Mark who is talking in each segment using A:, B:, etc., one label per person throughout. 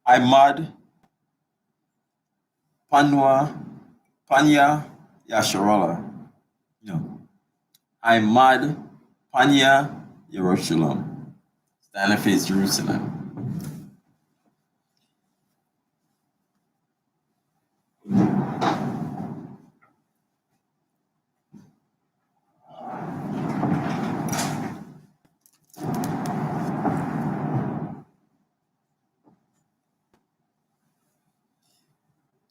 A: Imad Panwa Panya Yasharala. No. Imad Panya Yerushalayim. Stand and face Jerusalem.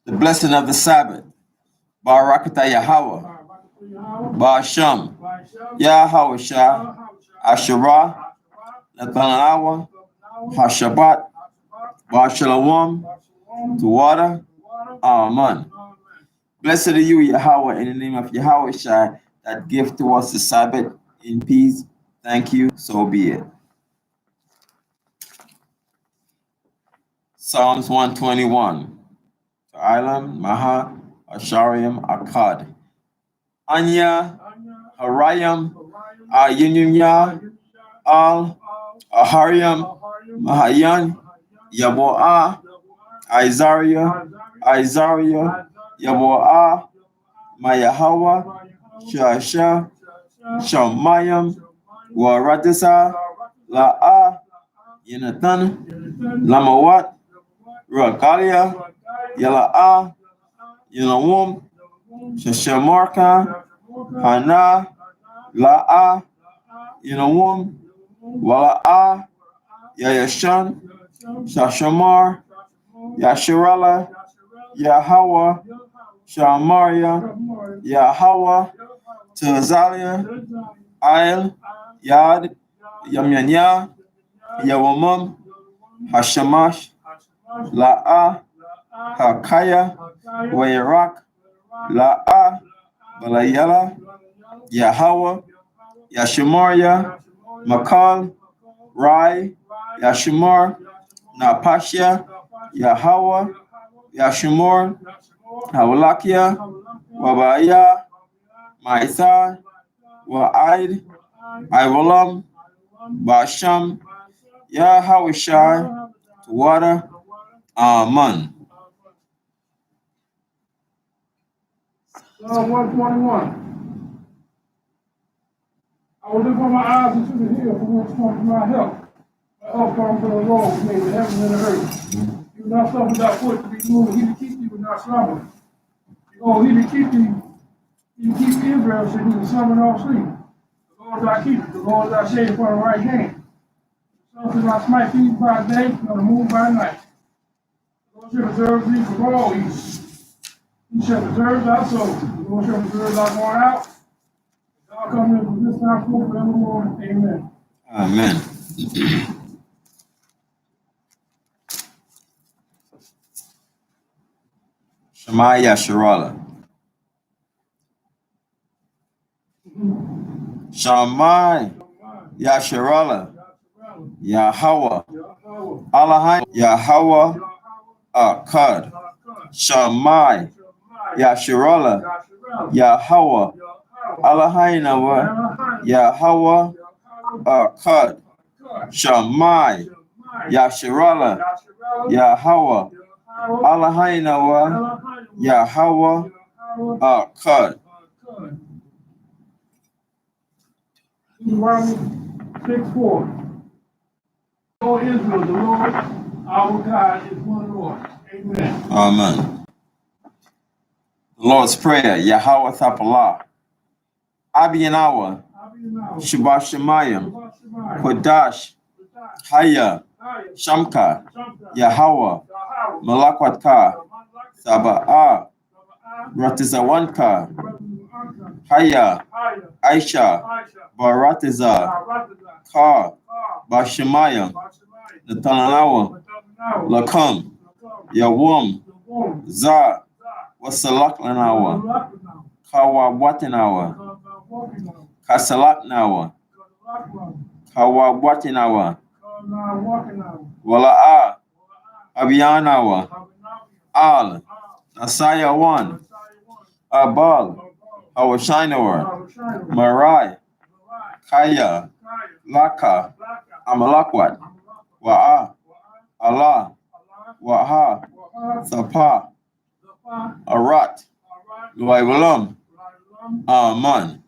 A: The blessing of the Sabbath. Barakata Yahweh. Ba'asham. Yahweh Shah. Asherah. Nathanawa. Hashabat. Ba'shalom. Tuwada. Amen. Blessed are you, Yahweh, in the name of Yahweh Shai, that give to us the Sabbath in peace. Thank you, so be it. Psalms 121. Ta'alam, Maha, Ashariam, Akkad. Anya, Harayam, Ayinyumya, Al, Ahariam, Mahayan, Yaboah, Isaiah, Yaboah, Mayahawa, Shasha, Shamayam, Waradisa, La'a, Yonatan, Lamawat, Rakalia, Yala'a, Yonawum, Shashamarka, Hana, La'a, Yonawum, Wala'a, Yayashan, Shashamar, Yasharala, Yahweh, Shamaria, Yahweh, Tazalia, Il, Yad, Yamyanya, Yawamam, Hashamash, La'ah, Hakaya, Wayarak, La'ah, Balayela, Yahweh, Yashamaria, Makal, Rai, Yashimar, Napashia, Yahweh, Yashimor, Hawalakia, Wabaya, Maitha, Wa'id, Iwalam, Basham, Yahawashai, Tawada, Aman.
B: Psalm 121. I will lift up my eyes into the hill from whence comes my help. My help comes from the Lord who made the heavens and the earth. You will not suffer thy foot to be moved. He that keep thee will not slumber. Behold, he that keep thee, he that keep Israel shall neither slumber nor sleep. The Lord thy keeper, the Lord thy shade upon the right hand. The sun shall not smite thee by day, nor the moon by night. The Lord shall preserve thee from all evil. He shall preserve thy soul. The Lord shall preserve thy going out. Thou come in from this time forth forevermore. Amen.
A: Amen. Shemaiah Yasharala. Shammai Yasharala. Yahweh. Alahai Yahweh Akkad. Shammai Yasharala. Yahweh Alahainawa Yahweh Akkad. Shammai Yasharala. Yahweh Alahainawa Yahweh Akkad.
B: Deuteronomy 6:4. O Israel, the Lord our God is one Lord. Amen.
A: Amen. The Lord's Prayer, Yahweh Thapalah, Abiyanawa, Shabbat Shemayim, Kodash, Haya, Shamka, Yahweh, Malakwatka, Sabbath, Ratizawanka, Haya, Aisha, Baratiza, Ka, Bashemayim, Nathanawa, Lakam, Yawum, Za, Wasalakanawa, Kawabwatinawa, Kasalaknawa, Kawabwatinawa, Wala'a, Abiyanawa, Al, Nasaya 1, Abal, Awashinawa, Marai, Kaya, Laka, Amalakwat, Wa'a, Allah, Waha, Sapa, Arat, Luaywalam, Aman.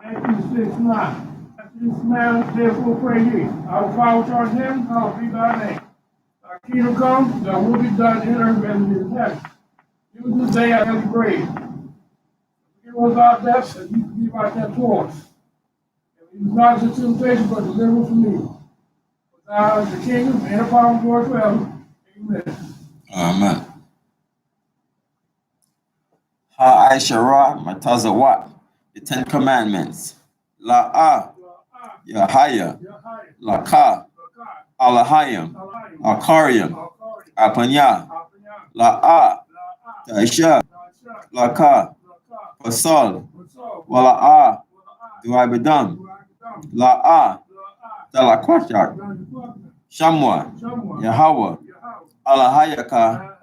B: Matthew 6:9. After this manner, therefore pray ye. Our Father which art in heaven, hallowed be thy name. Thy kingdom come, thy will be done in earth as it is in heaven. Give us this day our daily bread. Forgive us our debts, as we forgive our debtors. And lead us not into temptation, but deliver us from evil. For thine is the kingdom, and the power, and glory forever. Amen.
A: Amen. Ha'aishara Matazawat, the Ten Commandments. La'ah, Yahaya, Laka, Alahayim, Akariam, Apanya, La'ah, Taisha, Laka, Pasal, Wala'ah, Duabidam, La'ah, Talakwashak, Shamwa, Yahweh, Alahayaka,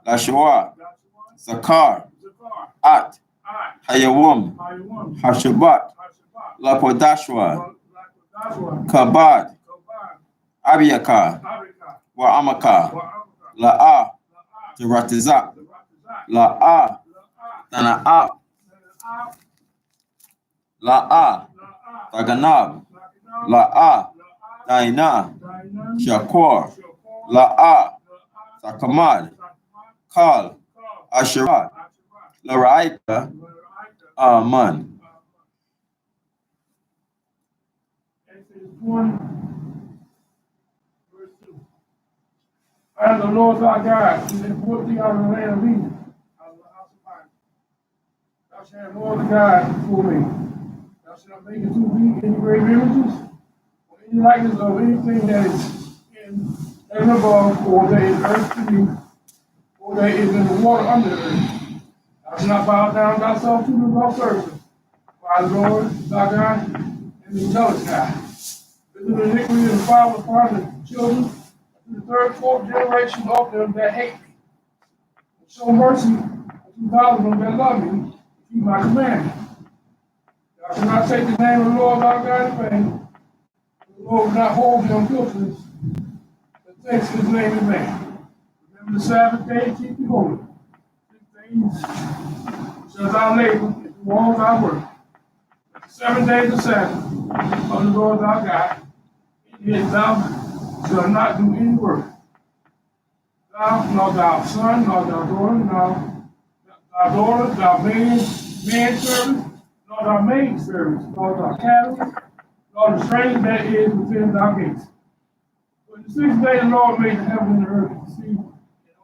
A: Lashua, Zakar, At, Hayawam, Hashabat, Lapodashwa, Kabad, Abiyaka, Wa'amaka, La'ah, Taratizak, La'ah, Tana'ah, La'ah, Taganab, La'ah, Daina, Shakor, La'ah, Takamad, Kal, Asherat, Laraika, Aman.
B: Exodus 1, verse 2. I am the Lord thy God, who hath brought thee out of the land of Egypt, out of the house of bondage. Thou shalt have no other God before me. Thou shalt not make unto thee any graven images, or any likeness of anything that is in heaven above, or that is earth beneath, or that is in the water under the earth. Thou shalt not bow down thyself to the law service. For I, the Lord thy God, am the jealous God. Visit iniquity and foul upon the children to the third, fourth generation of them that hate me. And show mercy unto thou them that love me, and keep my commandments. Thou shalt not take the name of the Lord thy God in vain. The Lord will not hold them guiltless that takes his name in vain. Remember the Sabbath day and keep it holy. 6 days shalt thou labor and do all thy work. But the 7 days of Sabbath of the Lord thy God, in it thou shalt not do any work. Thou, nor thy son, nor thy daughter, nor thy manservant, nor thy maidservant, nor thy cattle, nor the stranger that is within thy gates. For the 6th day the Lord made the heaven and the earth, the sea, and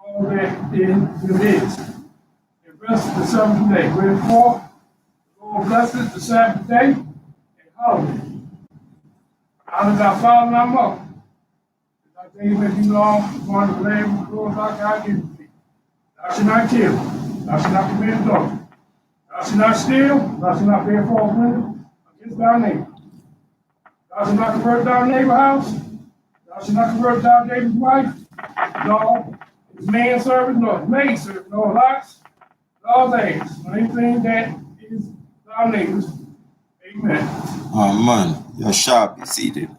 B: all that in them is. And rested the 7th day. Wherefore, the Lord blessed the Sabbath day and hallowed it. Honor thy father and thy mother, that thy days may be long upon the land which the Lord thy God giveth thee. Thou shalt not kill, thou shalt not commit adultery, thou shalt not steal, thou shalt not bear false witness against thy neighbor. Thou shalt not convert thy neighbor's house, thou shalt not convert thy neighbor's wife, nor his manservant, nor his maidservant, nor lots, nor theirs, nor anything that is thy neighbor's. Amen.
A: Amen. You shall be seated.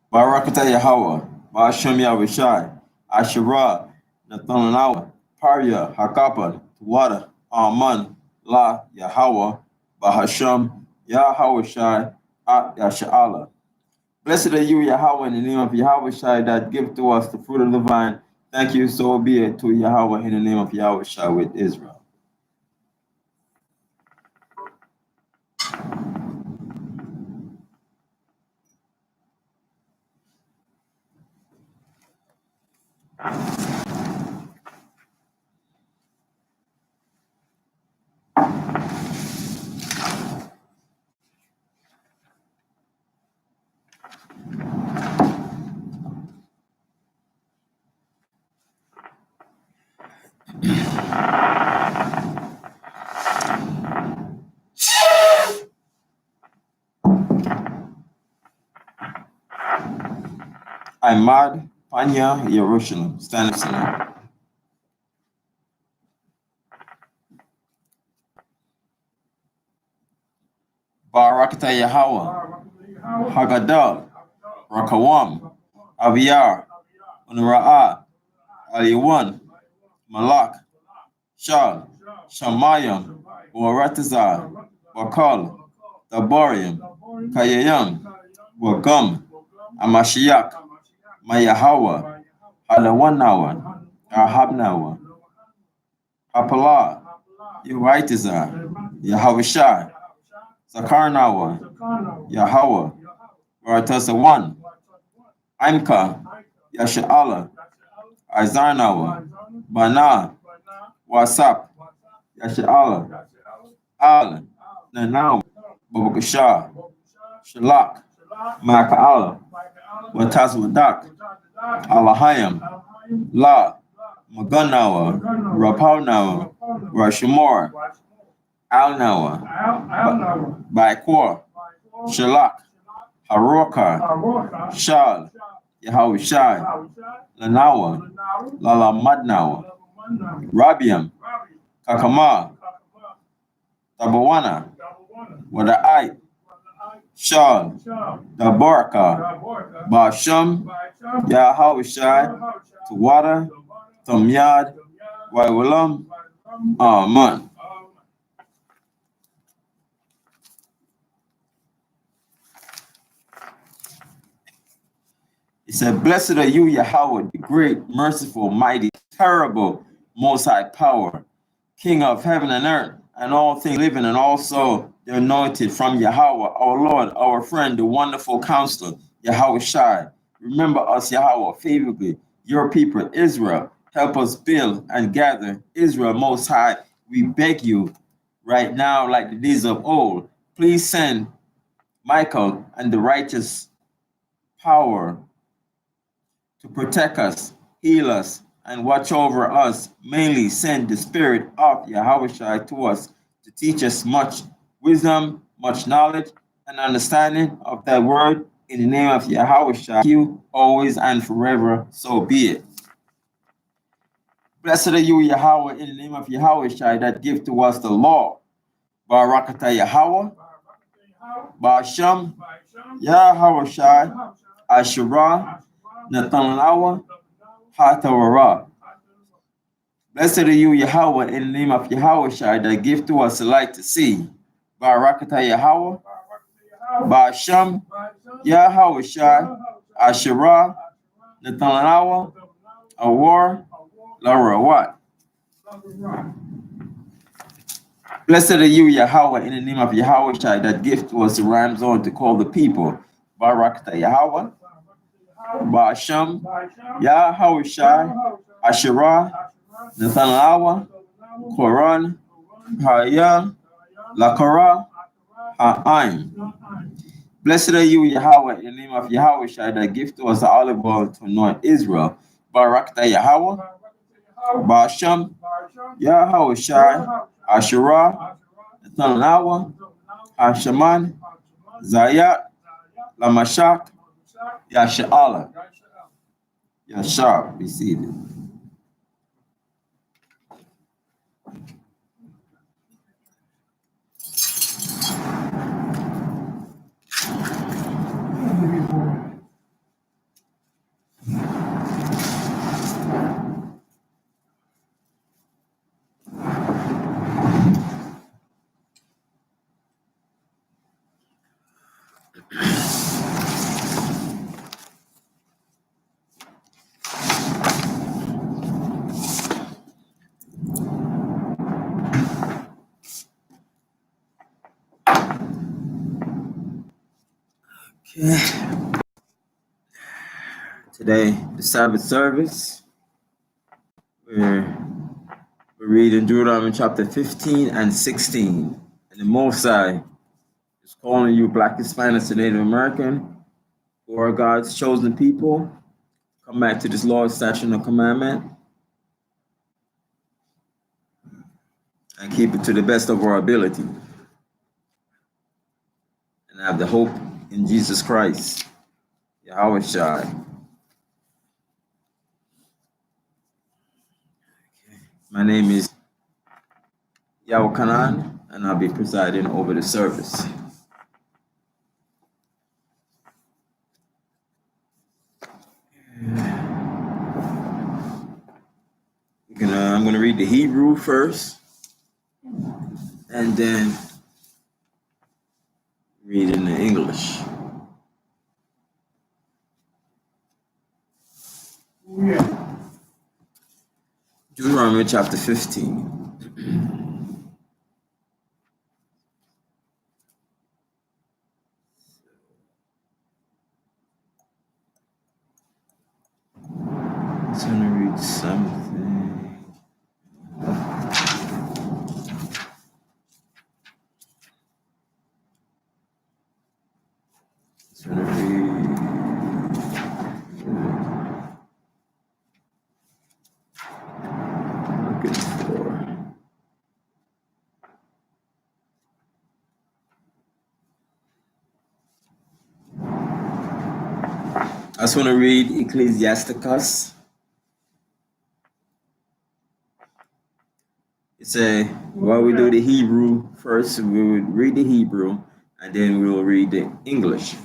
A: Barakata Yahweh, Ba'ashem Yahushai, Asherah, Nathanawa, Paria, Hakapa, Tuwada, Aman, La, Yahweh, Bahasham, Yahushai, Yasha'ala. Blessed are you, Yahweh, in the name of Yahushai, that give to us the fruit of the vine. Thank you, so be it to Yahweh in the name of Yahushai with Israel. Ahmad, Panya, Jerusalem, stand up, Sinai. Barakata Yahweh, Hagadal, Rakawam, Aviyar, Unra'ah, Aliwan, Malak, Shal, Shamayam, Waratazar, Wakal, Dabarium, Kayayam, Wagum, Amashiach, Mayahawa, Halawanawa, Ahabnawa, Hapala, Yawaitazar, Yahavashai, Zakarnawa, Yahweh, Varatasawan, Imka, Yasha'ala, Izarnawa, Bana, Wasap, Yasha'ala, Al, Nanaw, Babakasha, Shalak, Maka'ala, Watazwadak, Alahayam, La, Maganawa, Rapalnawa, Rashamor, Al-Nawa,
B: Al-Nawa,
A: Baikor, Shalak, Haroka, Shal, Yahushai, Lanawa, Lala Madnawa, Rabiam, Kakama, Tabawana, Wada'ai, Shal, Dabarka, Basham, Yahushai, Tawada, Tamyad, Waiwalam, Aman. He said, Blessed are you, Yahweh, the great, merciful, mighty, terrible, most high power, King of heaven and earth, and all things living, and also the anointed from Yahweh, our Lord, our friend, the wonderful counselor, Yahweh Shai. Remember us, Yahweh, favorably, your people, Israel. Help us build and gather Israel most high. We beg you right now, like the days of old. Please send Michael and the righteous power to protect us, heal us, and watch over us. Mainly send the spirit of Yahweh to us to teach us much wisdom, much knowledge, and understanding of that word in the name of Yahweh, you always and forever, so be it. Blessed are you, Yahweh, in the name of Yahweh that give to us the law. Barakata Yahweh, Ba'asham, Yahweh Shai, Asherah, Nathanawa, Hatawara. Blessed are you, Yahweh, in the name of Yahweh that give to us the light to see. Barakata Yahweh, Ba'asham, Yahweh Shai, Asherah, Nathanawa, Awar, Larawat. Blessed are you, Yahweh, in the name of Yahweh that give to us the rhymes on to call the people. Barakata Yahweh, Ba'asham, Yahweh Shai, Asherah, Nathanawa, Koran, Haya, Lakara, Ha'aim. Blessed are you, Yahweh, in the name of Yahweh that give to us the olive oil to anoint Israel. Barakata Yahweh, Ba'asham, Yahweh Shai, Asherah, Nathanawa, Hashaman, Zayat, Lamashak, Yasha'ala. Yashar, be seated. Okay. Today, the Sabbath service, we're reading Deuteronomy chapter 15 and 16. And the Most High is calling you Black, Hispanics, and Native American, who are God's chosen people. Come back to this law, statute, and commandment, and keep it to the best of our ability. And have the hope in Jesus Christ, Yahweh Shai. My name is Yahweh Kanan, and I'll be presiding over the service. I'm going to read the Hebrew first, and then read in the English.
B: Yeah.
A: Deuteronomy chapter 15. I'm going to read something. I'm going to read. Looking for. I just want to read Ecclesiasticus. It's well, we do the Hebrew first. We would read the Hebrew, and then we will read the English.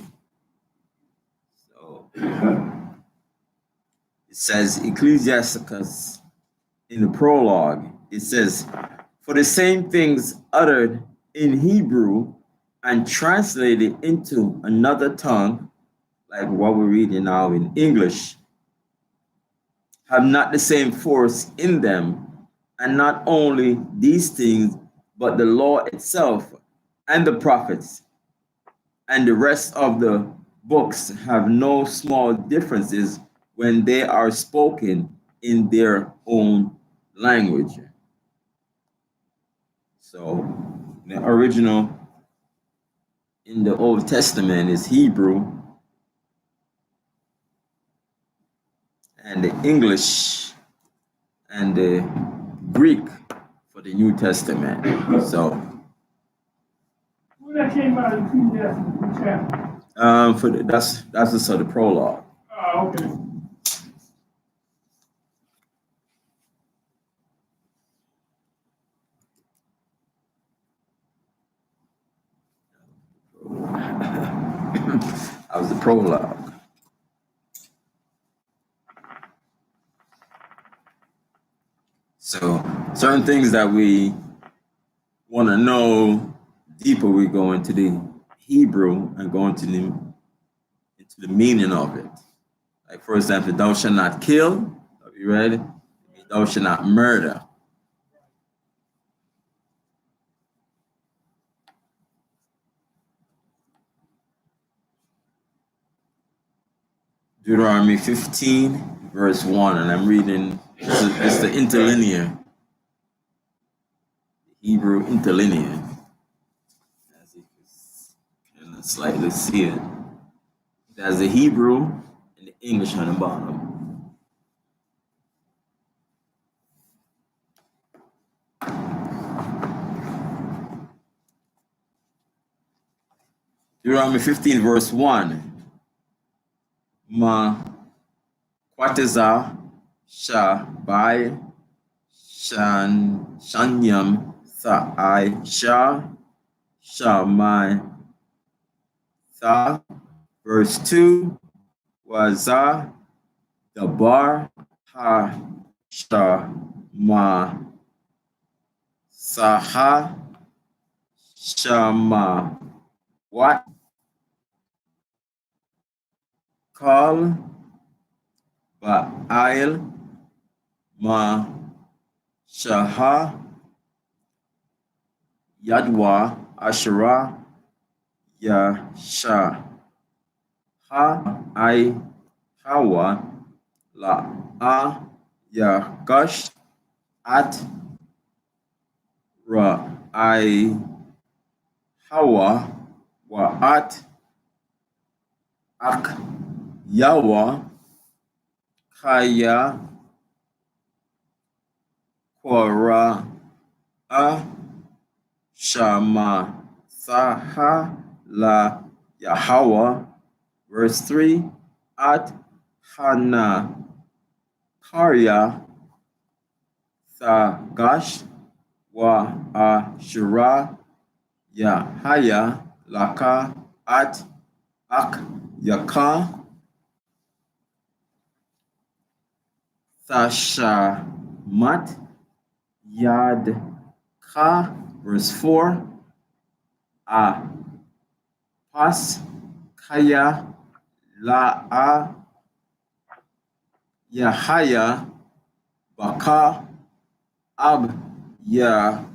A: So it says Ecclesiasticus in the prologue. It says, "For the same things uttered in Hebrew and translated into another tongue, like what we're reading now in English, have not the same force in them. And not only these things, but the law itself and the prophets and the rest of the books have no small differences when they are spoken in their own language." So the original in the Old Testament is Hebrew, and the English and the Greek for the New Testament. So
B: When that came out of Ecclesiastes chapter.
A: that's the sort of prologue.
B: Oh, okay.
A: That was the prologue. So certain things that we want to know deeper, we go into the Hebrew and go into the meaning of it. Like for example, thou shalt not kill. Have you read it? Thou shalt not murder. Deuteronomy 15, verse 1, and I'm reading, it's the interlinear, Hebrew interlinear, as you can slightly see it. There's the Hebrew and the English on the bottom. Deuteronomy 15, verse 1. Ma Quatiza Sha Bai Shanyam Tha'ai Sha Mai Tha. Verse 2. Waza Dabar Ha Sha Ma Saha Shama Wat Kal Ba'ail Ma Shaha Yadwa Ashara Yasha Ha I Hawa La A Yagash At Ra I Hawa Wa At Ak Yawa Kaya Kwara A Shama Saha La Yahweh. Verse 3. At Hana Karya Thagash Wa Ashura Yahaya Laka At Ak Yaka Thashamat Yad Ka. Verse 4. A Pas Kaya La'a Yahaya Baka Ab Ya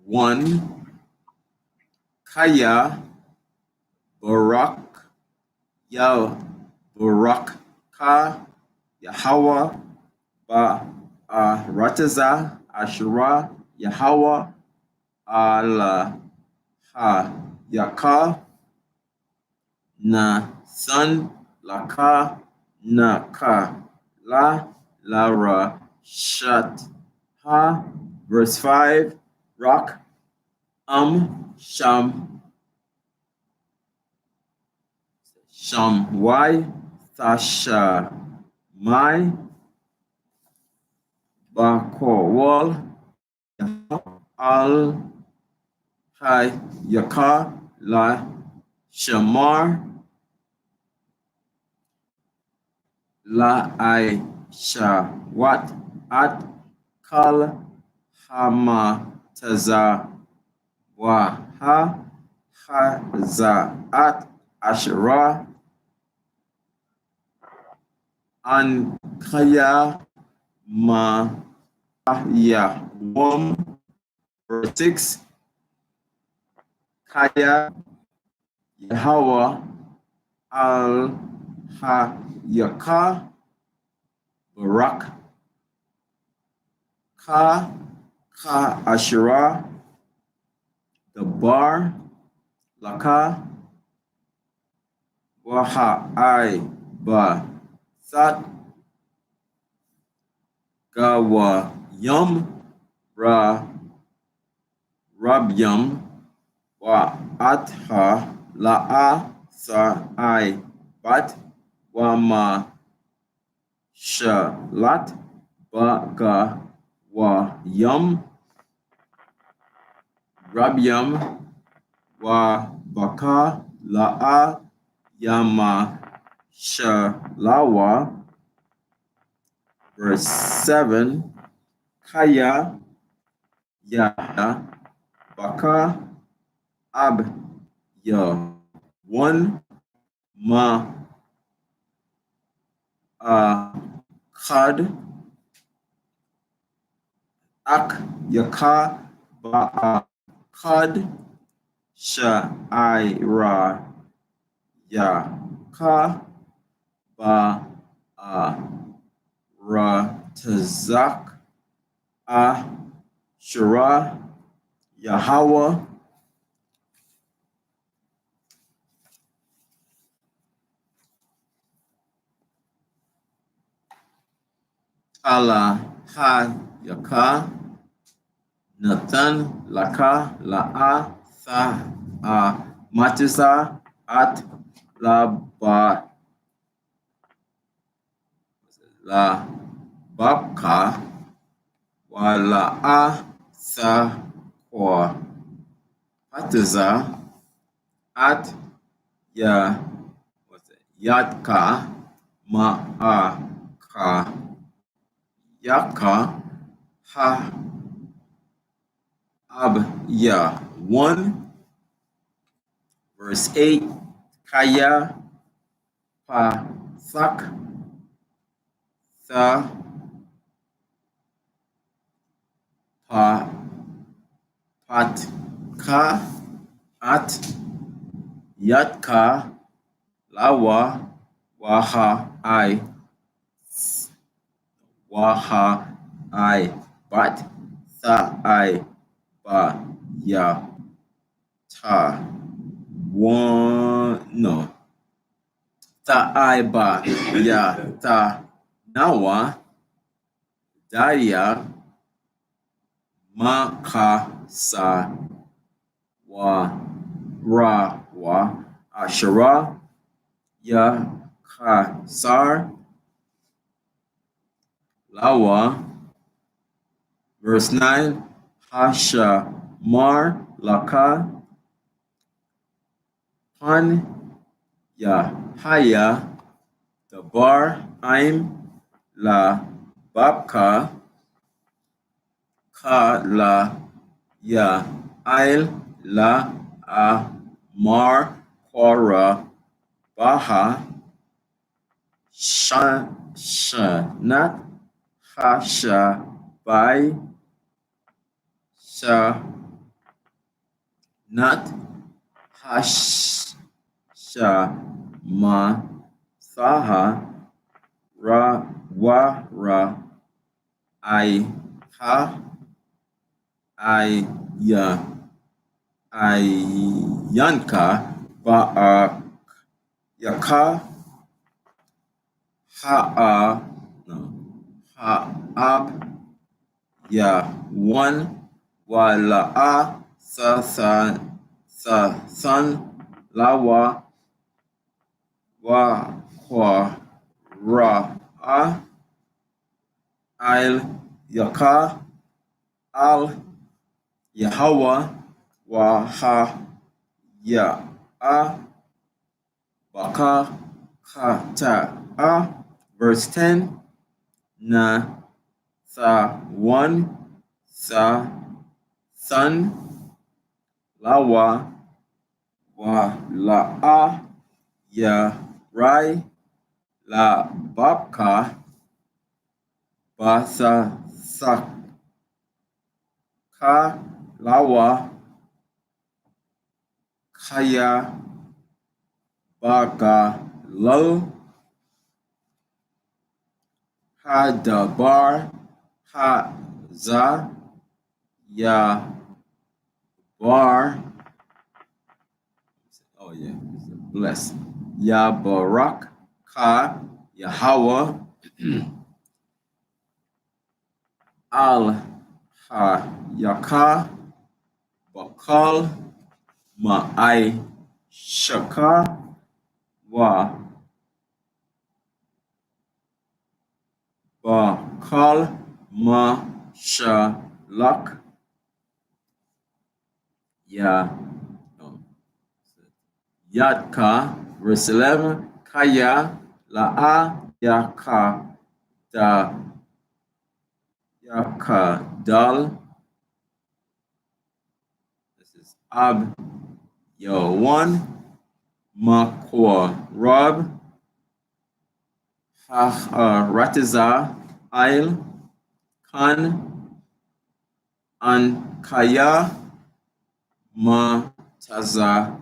A: 1 Kaya Barak Ya Barak Ka Yahweh Ba Rataza Ashura Yahweh Allah Ha Yaka Na Sun Laka Na Ka La Lara Shat Ha. Verse 5. Rock Sham Y Tasha Mai Bakowal Al Hayaka La Shamar La Aisha Wat At Kal Hama Taza Waha Hazaat Ashra Ankaya Ma Ya Wom verse 6 Kaya Yahweh Al Hayaka Barak Ka Ashra the Bar Laka Waha I Ba Sat Gawa Yum Ra Rabyam Wa Atha La'a Sa I Bat Wama Shalat Baga Wa Yum Rabyam Wa Baka La'a Yama Shalawa verse 7 Kaya Yahya Baka Ab Ya 1 Ma Khad Ak Yaka Ba Khad Sha'ira Yaka Ba Ratazak Shara Yahweh Allah Yaka Nathan Laka La'a Sa Matisa At La Babka Wa La'a Sa Kwa Patiza At Ya Yadka Ma'aka Yaka Ha Ab Ya 1 verse 8 Kaya Pasak Sa Pa Patka At Yatka Lawa Waha I Bat Sa I Ba Ya Ta 1 no Ta I Ba Ya Ta Nawa Daya Makasa Wa Ra Wa Ashara Ya Kasar Lawa verse 9 Hasha Mar Laka Han Ya Haya the Bar Aim La Babka Ka La Ya Ail La Mar Quara Baha Shanat Hasha Bai Sha Nat Hasha Ma Saha Ra Wa Ra I Ha I Ya Ayanka Ba Yaka Ha no Ha Ab Ya 1 Wala Sa San Lawa Wa Kwa Ra Al Yaka Al Yahweh Wa Ha Ya Baka Kata verse 10 Na Tha One Tha Sun Lawa Wa La Ya Rai La Babka Basa Saka Lawa Kaya Baga Lo Hadabar Haza Ya Bar. Oh yeah, bless. Ya Barak Ka Yahweh Al Ha Yaka Bakal Ma'ai Shaka Wa Bakal Ma Shalak Ya Yadka verse 11 Kaya La'a Yaka Da Yaka Dal. This is Ab Yo one Makwa Rob Ratiza Ail Khan Ankaya Mataza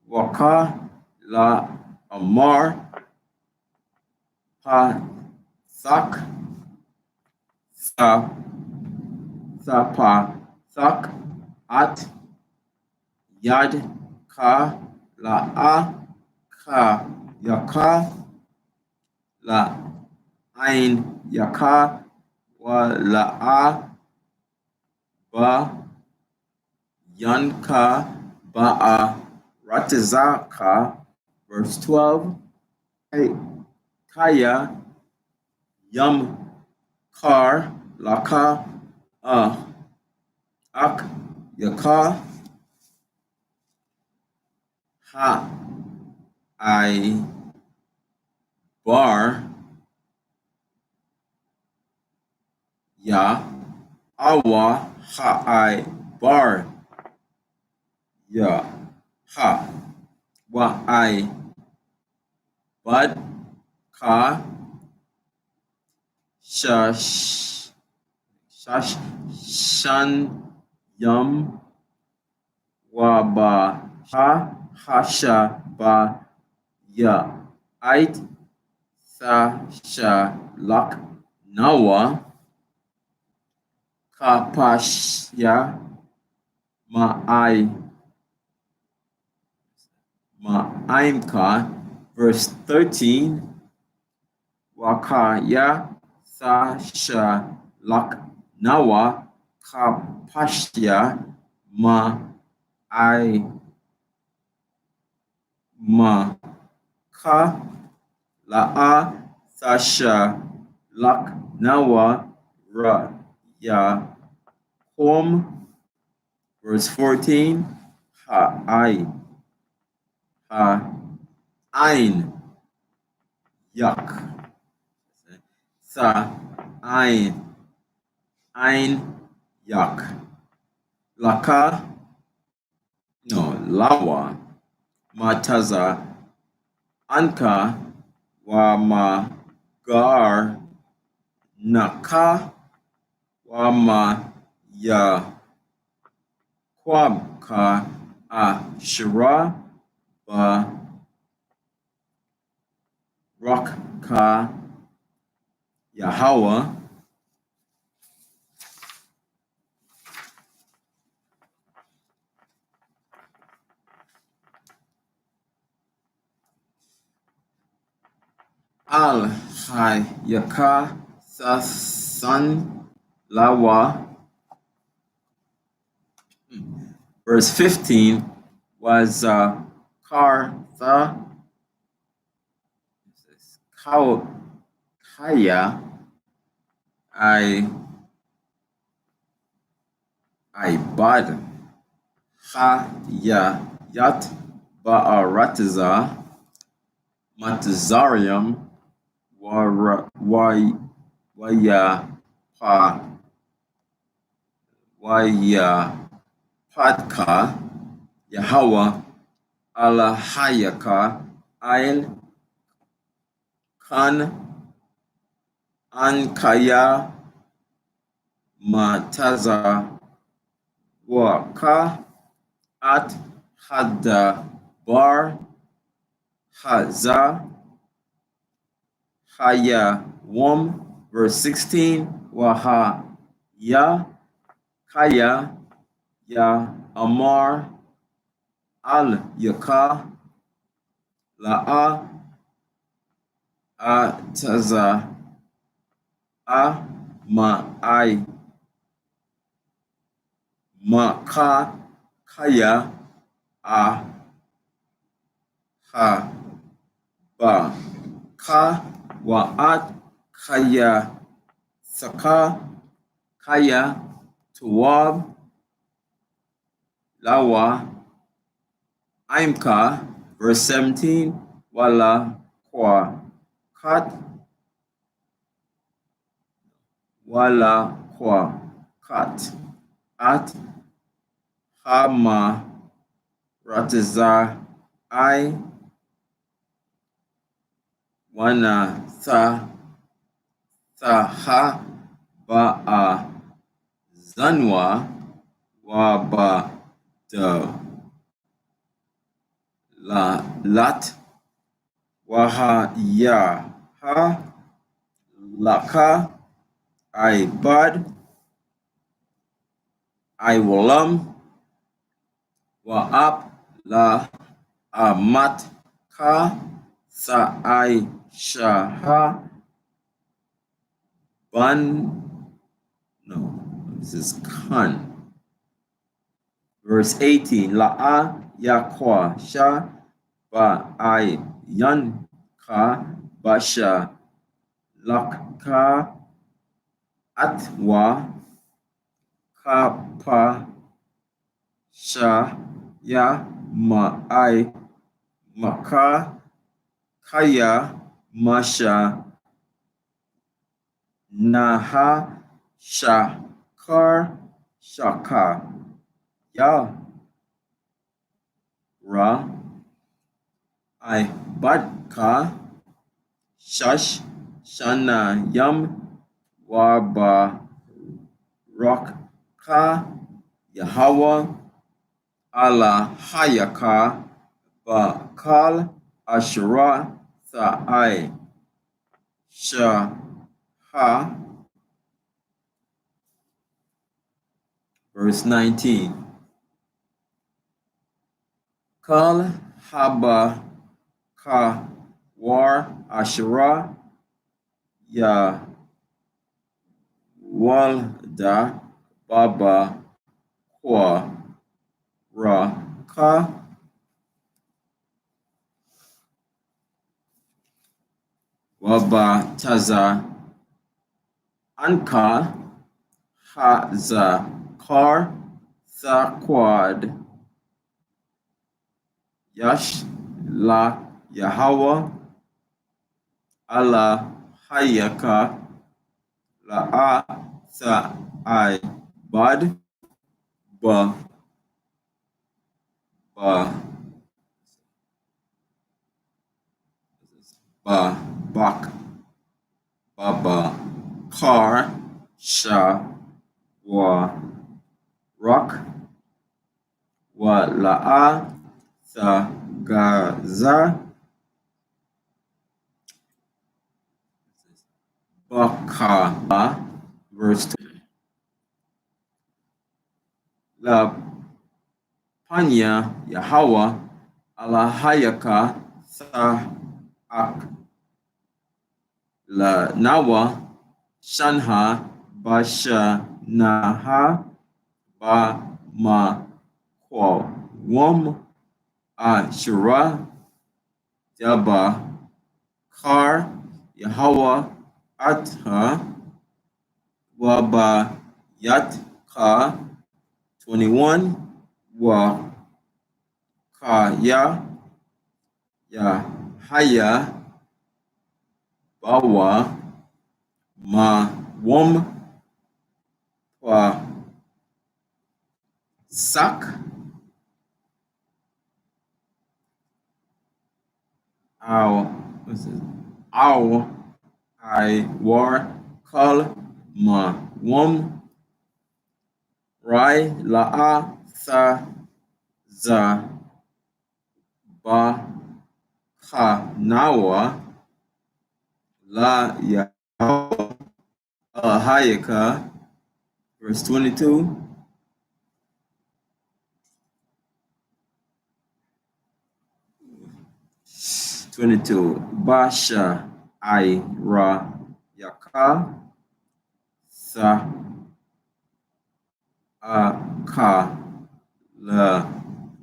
A: Waka La Amar Pathak Sa Thapa Thak At Yad Ka La Ka Yaka La Ain Yaka Wa La Ba Yanka Ba'a Ratizaka verse 12 Kaya Yam Kar Laka Ak Yaka Ha I Bar Ya Awa Ha I Bar Ya Ha Wa I Bad Ka Shash Shan Yam Waba Ha Hasha Ba Ya Ait Sasha Lak Nawa Kapashya Ma'aimka verse 13 Wakaya Sasha Lak Nawa Kapashya Ka La'a Sasha Lak Nawa Ra Ya Hom verse 14 Ha Ain Yak Sa Ain Yak Laka no Lawa Mataza Anka Wama Gar Naka Wama Ya Kwabka Ashira Ba Rakka Yahweh Al Hayaka Sasan Lawa. Verse 15 was how haya I bad ha ya yat ba'aratiza matazarium waya pa waya padka Yahweh Alahayaka Ail Kan Ankaya Mataza Waka At Hada Bar Haza Haya Wom, verse 16, Waha Ya Kaya Ya Amar Al Yaka La'a Ataza A Ma'ai Maka Kaya A Ha Ba Ka Wa'at Kaya Saka Kaya Tuwab Lawa Aimka, verse 17, Wala Kwa Kat Wala Kwa Kat At Hama Ratiza I Wana Tha Ba'a Zanwa Waba Da La Lat Waha Ya Ha Laka I Bad I Walam Wa'ap La Amat Ka Sa'ai Shaha Ban no, this is Khan. Verse 18, La'a Yakwa Sha Ba'ai Yan Ka Basha Lakka Atwa Kapa Sha Ya Ma'ai Maka Kaya Masha Naha Shakar Shaka Ya Ra I Badka Shash Shana Yam Waba Rakka Yahweh Allah Hayaka Bakal Ashra Tha'ai Shaha, verse 19. Kal Haba Ka War Ashra Ya Walda Baba Kwa Ra Ka Waba Taza Anka Haza Kar Thaquad Yash La Yahweh Allah Hayaka La'a Tha'ai Bad Ba Ba Ba Bak Baba Kar Sha Wa Rock Wa La'a Tha Gaza Baka, verse 2. La Panya Yahweh Alahayaka Sa'ak La Nawa Shanha Basha Naha Ba Ma Kwa Wom Ashura Jaba Kar Yahweh Atha Waba Yatka 21 Wa Kaya Yahaya Bawa Ma Wom Pa Sak Ow I War Kal Ma Wom Rai La'a Tha Za Ba Ka Nawa La Yahweh Hayaka, verse 22. 22. Basha I Ra Yaka Sa Aka La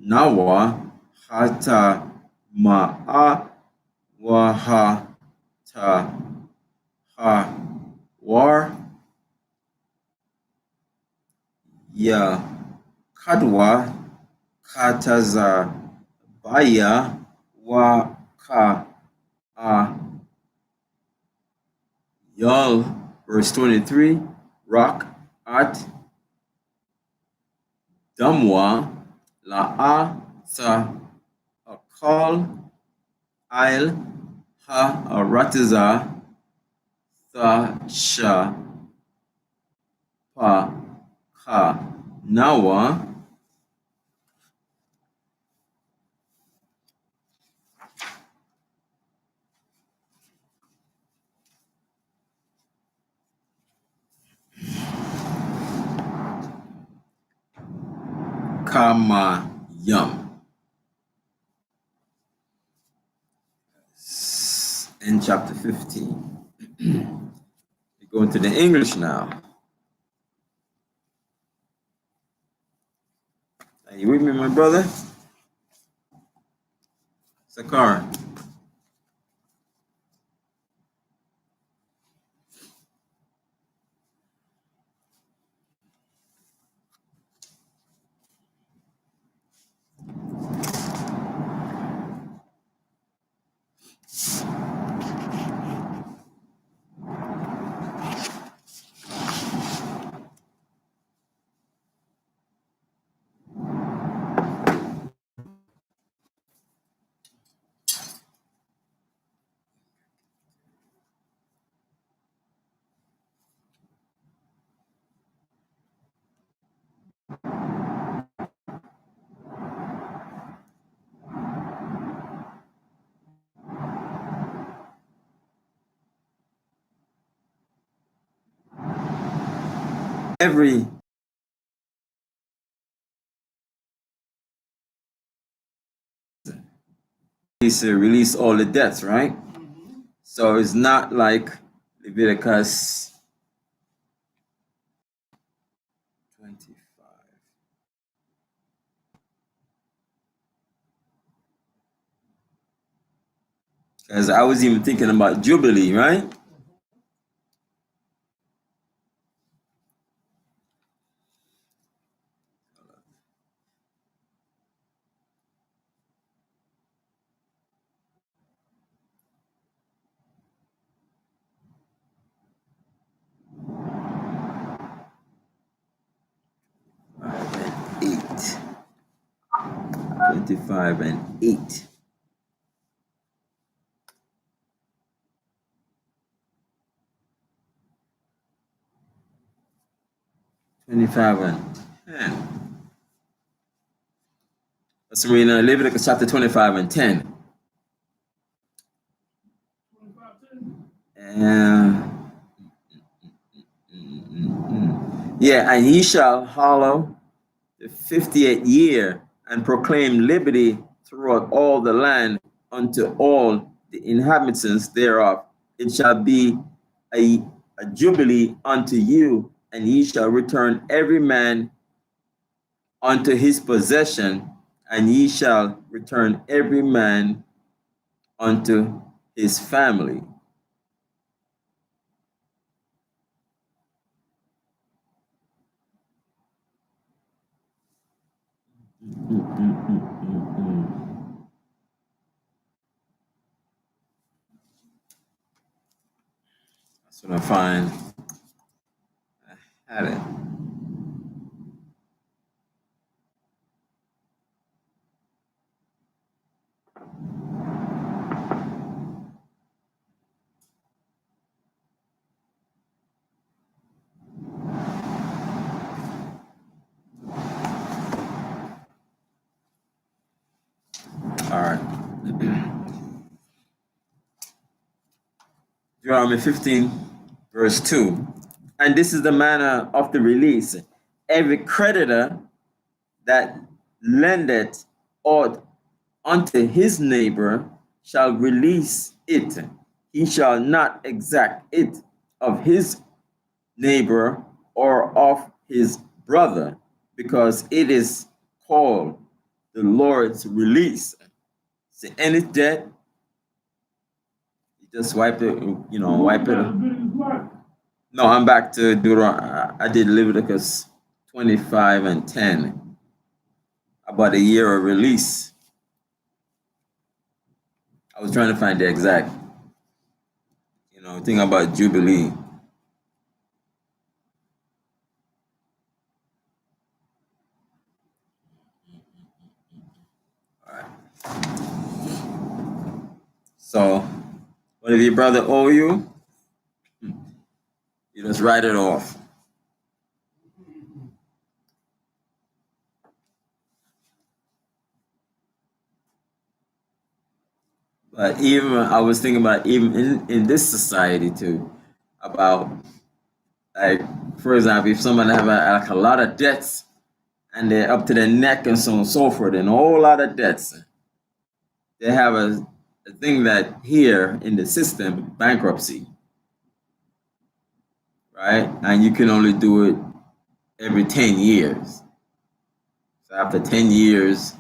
A: Nawa Hata Ma'a Wahata Ha War Ya Kadwa Kataza Baya Wa Ka A Yal, verse 23. Rock at Damwa La'a Sa Akal Ail Ha Aratiza Tha Sha Pa Ka Nawa Kama Yum. In chapter 15. We go into the English now. Are you with me, my brother? Sakar. Every release all the debts, right? So it's not like Leviticus 25. Because I was even thinking about Jubilee, right? And 8. 25 and 8. $25 and 10. Let's read Leviticus chapter 25 and 10. Yeah, and ye shall hallow the 50th year and proclaim liberty throughout all the land unto all the inhabitants thereof. It shall be a jubilee unto you, and ye shall return every man unto his possession, and ye shall return every man unto his family. That's what I find. I had it. All right. Deuteronomy 15, verse 2. And this is the manner of the release. Every creditor that lendeth aught unto his neighbor shall release it. He shall not exact it of his neighbor or of his brother, because it is called the Lord's release. See, any debt, you just wipe it, wipe it. No, I'm back to Deuteronomy. I did Leviticus 25 and 10, about a year of release. I was trying to find the exact, thing about Jubilee. All right. So, what if your brother owe you? You just write it off. But even I was thinking about even in this society too, about like, for example, if someone have like a lot of debts and they're up to their neck and so on and so forth, and a whole lot of debts, they have a thing that here in the system, bankruptcy, right? And you can only do it every 10 years. So after 10 years,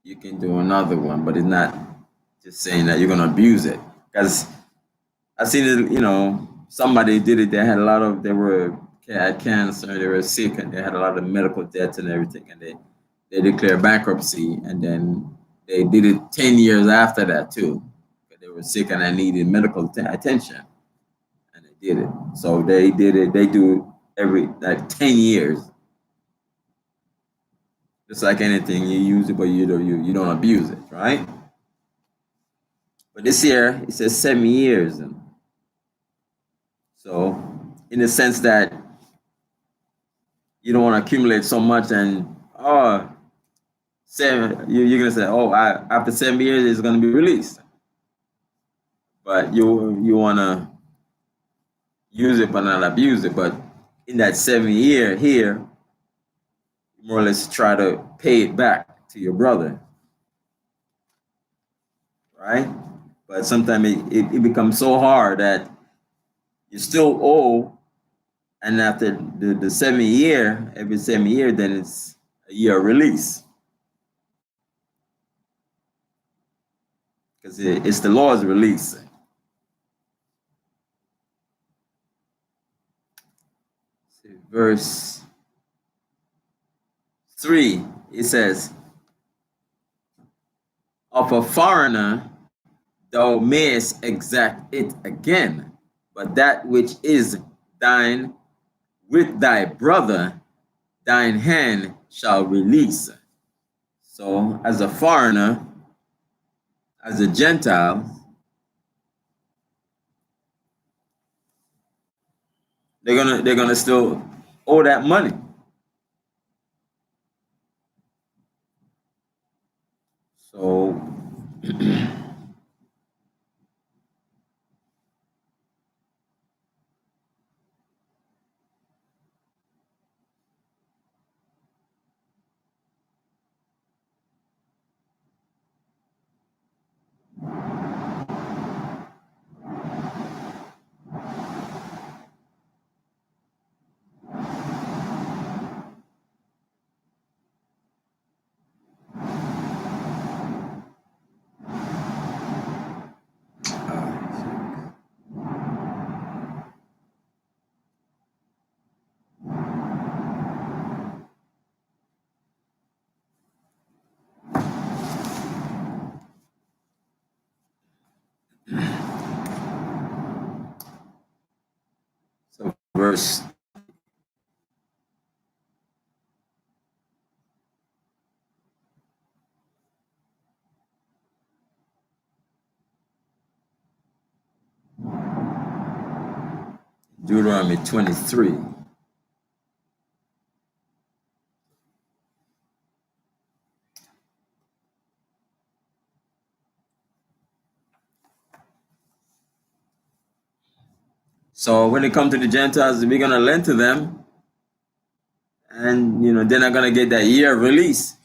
A: you can do another one, but it's not just saying that you're going to abuse it. Because I've seen it, somebody did it. They had cancer, they were sick, and they had a lot of medical debts and everything. And they declared bankruptcy, and then they did it 10 years after that too. They were sick and they needed medical attention, and they did it. So they did it. They do it every like 10 years. Just like anything, you use it, but you don't abuse it, right? But this year it says 7 years, and so in the sense that you don't want to accumulate so much, and you're gonna say, after 7 years it's gonna be released, but you wanna use it but not abuse it. But in that 7 year here, more or less try to pay it back to your brother, right? But sometimes it becomes so hard that you still owe, and after the 7 year, every 7 year, then it's a year release. Because it's the Lord's release. Verse 3, it says, of a foreigner thou mayest exact it again, but that which is thine with thy brother, thine hand shall release. So as a foreigner, as a Gentile, they're gonna still owe that money. So verse. Deuteronomy 23. So when it comes to the Gentiles, we're gonna lend to them, and they're not gonna get that year of release.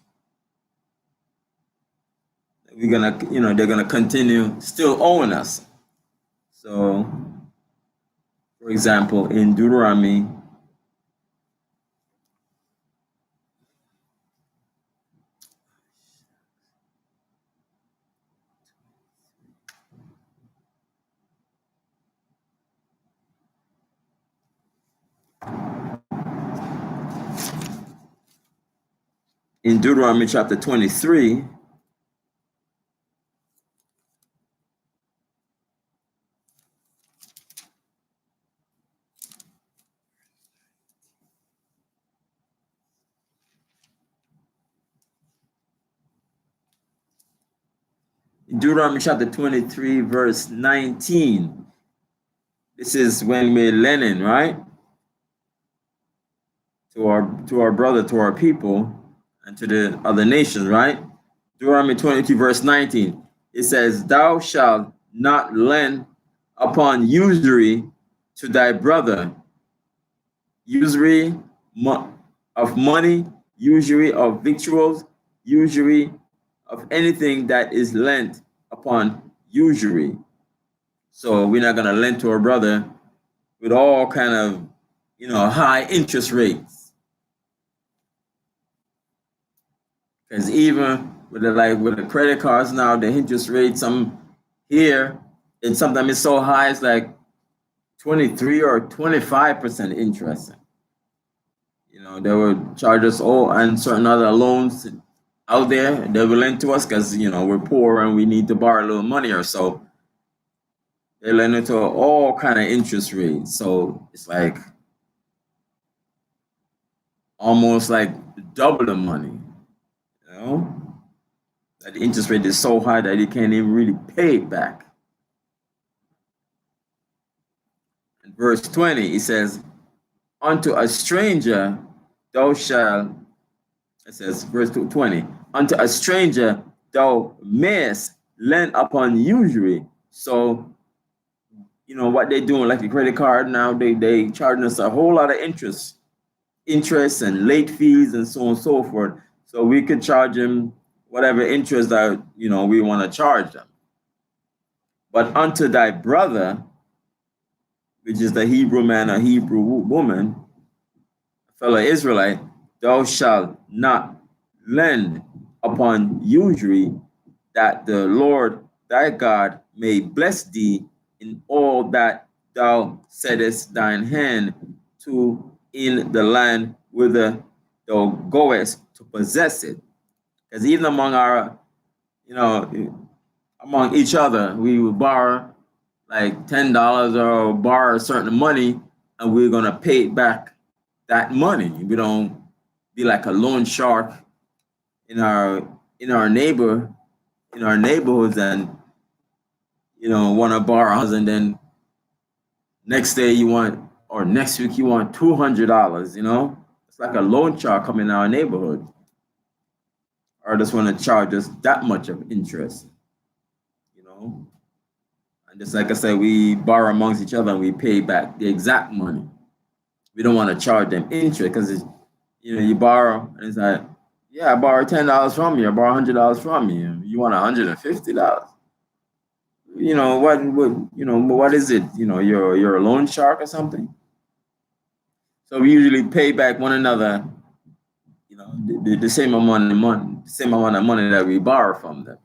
A: We're gonna, they're gonna continue still owing us. So, for example, in Deuteronomy 23, verse 19, this is when we're lending, right? To our brother, to our people, and to the other nations, right? Deuteronomy 22, verse 19. It says, "Thou shalt not lend upon usury to thy brother, usury of money, usury of victuals, usury of anything that is lent upon usury." So we're not gonna lend to our brother with all kind of high interest rates, because even with the credit cards now, the interest rates here, and sometimes it's so high, it's like 23 or 25% interest. They would charge us all and certain other loans out there. They will lend to us because we're poor and we need to borrow a little money or so. They lend it to all kind of interest rates. So it's like almost like double the money. That the interest rate is so high that you can't even really pay it back. In verse 20, it says, "Unto a stranger thou shalt," it says, verse 20, "Unto a stranger thou mayest lend upon usury." So, what they're doing, like the credit card now, they charging us a whole lot of interest and late fees and so on and so forth. So we could charge them whatever interest that we want to charge them. "But unto thy brother," which is the Hebrew man or Hebrew woman, fellow Israelite, "thou shalt not lend upon usury, that the Lord thy God may bless thee in all that thou settest thine hand to in the land whither thou goest to possess it." Because even among among each other, we would borrow like $10 or borrow a certain money, and we're gonna pay back that money. We don't be like a loan shark in our neighborhoods, and want to borrow, and then next day or next week you want $200. It's like a loan shark coming in our neighborhood, or just want to charge us that much of interest. And just like I said, we borrow amongst each other and we pay back the exact money. We don't want to charge them interest, because you borrow and it's like, yeah, I borrowed $10 from you, I borrowed $100 from you. You want $150? What is it? You're a loan shark or something. So we usually pay back one another, the same amount of money that we borrow from them.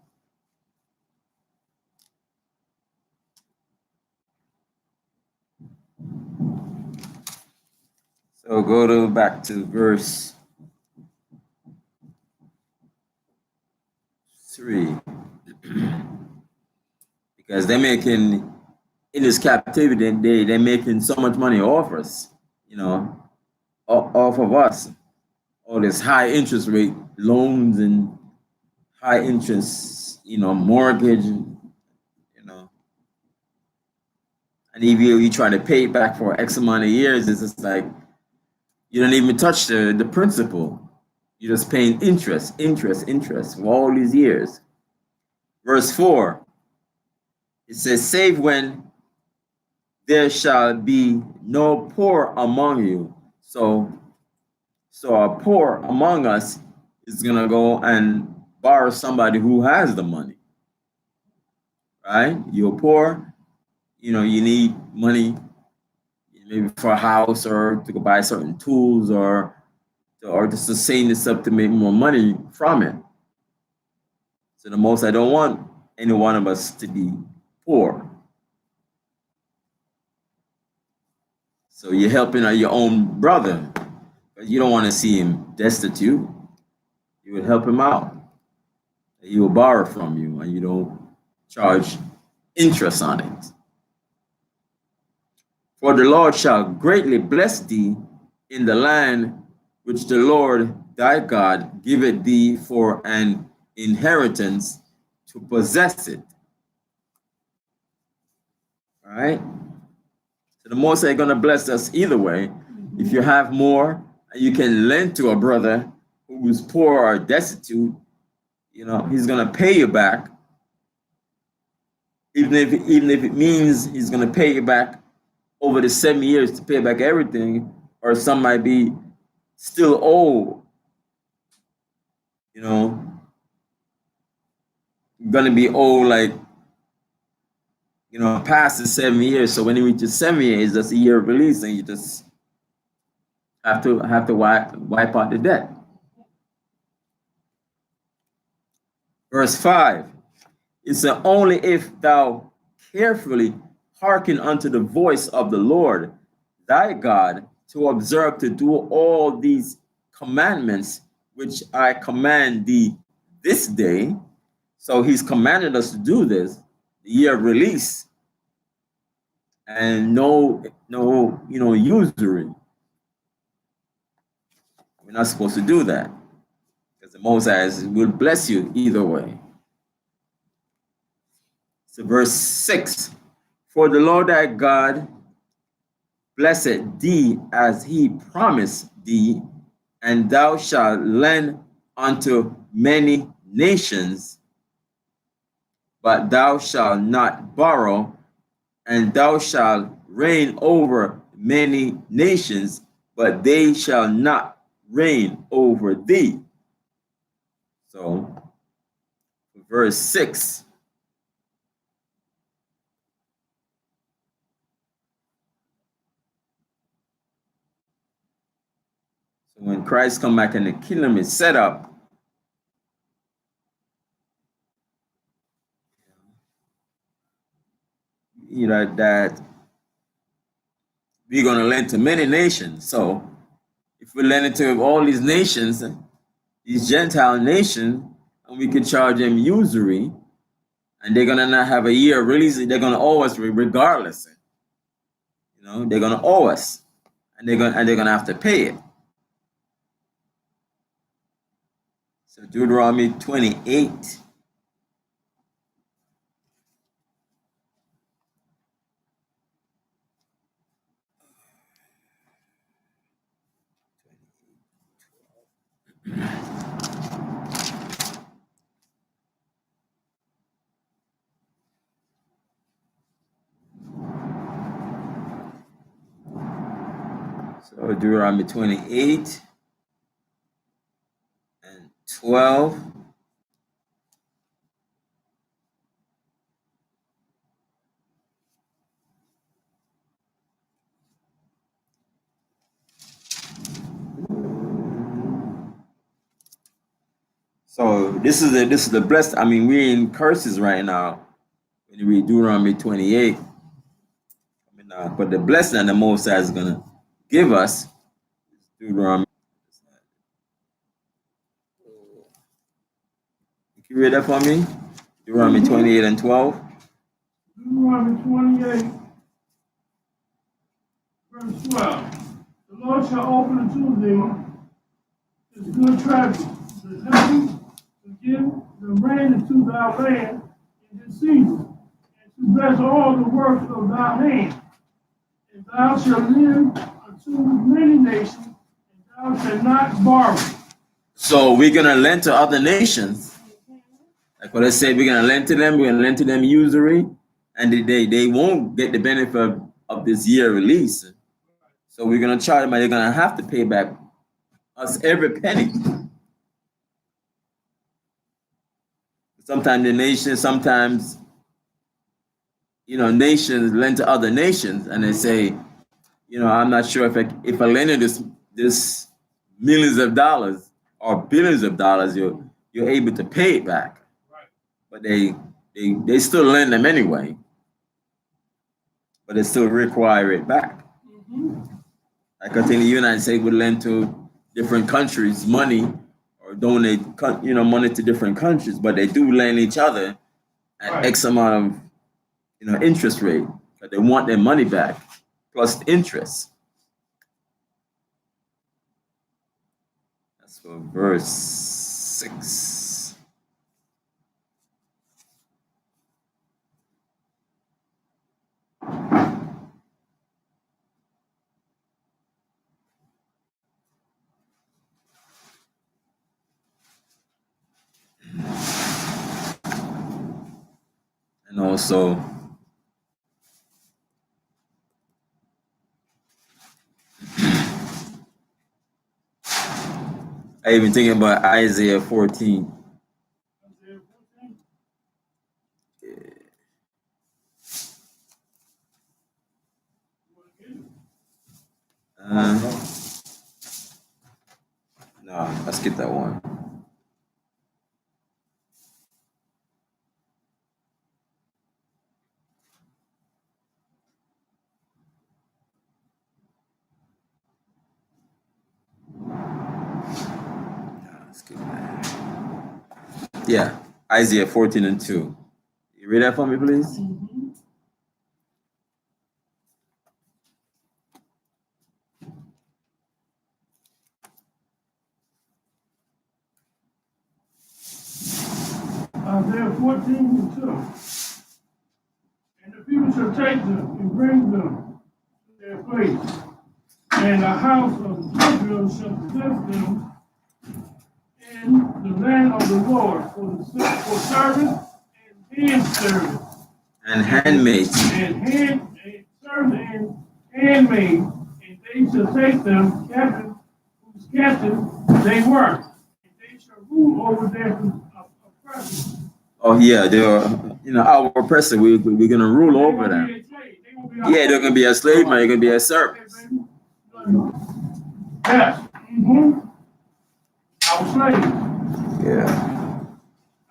A: So go back to verse 3. Because they're making, in this captivity, they're making so much money off us. you know, off of us. All this high interest rate loans and high interest, mortgage, and if you try to pay it back for X amount of years, it's just like you don't even touch the principal. You're just paying interest for all these years. Verse 4, it says, save when there shall be no poor among you. So a poor among us is going to go and borrow somebody who has the money, right? You're poor, you need money maybe for a house or to go buy certain tools or to sustain yourself to make more money from it. So the most I don't want any one of us to be poor. So you're helping your own brother, but you don't want to see him destitute. You would help him out. He will borrow from you and you don't charge interest on it. For the Lord shall greatly bless thee in the land which the Lord thy God giveth thee for an inheritance to possess it. All right? So the Most High is going to bless us either way. If you have more, you can lend to a brother who's poor or destitute, he's going to pay you back. Even if it means he's going to pay you back over the 7 years to pay back everything, or some might be still owe, going to be owed like, past the 7 years. So when it reaches 7 years, that's a year of release, and you just have to wipe out the debt. Verse 5, it said, only if thou carefully hearken unto the voice of the Lord thy God to observe to do all these commandments which I command thee this day. So he's commanded us to do this, the year of release, and no usury. We're not supposed to do that because the Most High will bless you either way. So verse 6, for the Lord thy God blessed thee as he promised thee, and thou shalt lend unto many nations, but thou shalt not borrow, and thou shalt reign over many nations, but they shall not reign over thee. So, verse 6. So when Christ come back and the kingdom is set up, that we're going to lend to many nations. So if we lend to all these nations, these Gentile nations, and we could charge them usury, and they're going to not have a year release, they're going to owe us regardless. They're going to owe us, and they're going to have to pay it. So Deuteronomy 28. So Deuteronomy 28 and 12. So this is the blessed. I mean, we're in curses right now when you read Deuteronomy 28. But the blessing that the Most High is gonna give us, Deuteronomy. Can you read that for me? Deuteronomy 28 and 12.
B: Deuteronomy 28, verse 12. The Lord shall open unto thee his good treasure, the heavens, to give the rain into thy land in his season, and to bless all the works of thy hand. And thou shalt lend unto many nations, and thou shalt not borrow.
A: So we're gonna lend to other nations. Like what I said, we're gonna lend to them. We're gonna lend to them usury, and they won't get the benefit of this year release. So we're gonna charge them, and they're gonna have to pay back us every penny. Sometimes the nations, sometimes nations lend to other nations, and they say, I'm not sure if I lend you this millions of dollars or billions of dollars, you're able to pay it back.
B: Right.
A: But they still lend them anyway. But they still require it back. Like I think the United States would lend to different countries money or donate money to different countries, but they do lend each other at
B: Right.
A: X amount of interest rate, but they want their money back plus interest. That's for verse 6. And also I even thinking about Isaiah 14.
B: Isaiah 14.
A: No, let's get that one. Let's get that. Yeah, Isaiah 14 and 2. You read that for me, please?
B: Isaiah 14 and 2. And the people shall take them and bring them to their place, and the house of Israel shall possess them in the land of the Lord for service and handservice.
A: And handmaids.
B: And servant and handmaid, and they shall take them captive, whose captive they were, and they shall rule over their oppressors.
A: Oh yeah, they're our oppressor. We're gonna rule over them. Yeah, they're gonna be a slave, man. They're gonna be a servant.
B: Yes. Our slaves.
A: Yeah.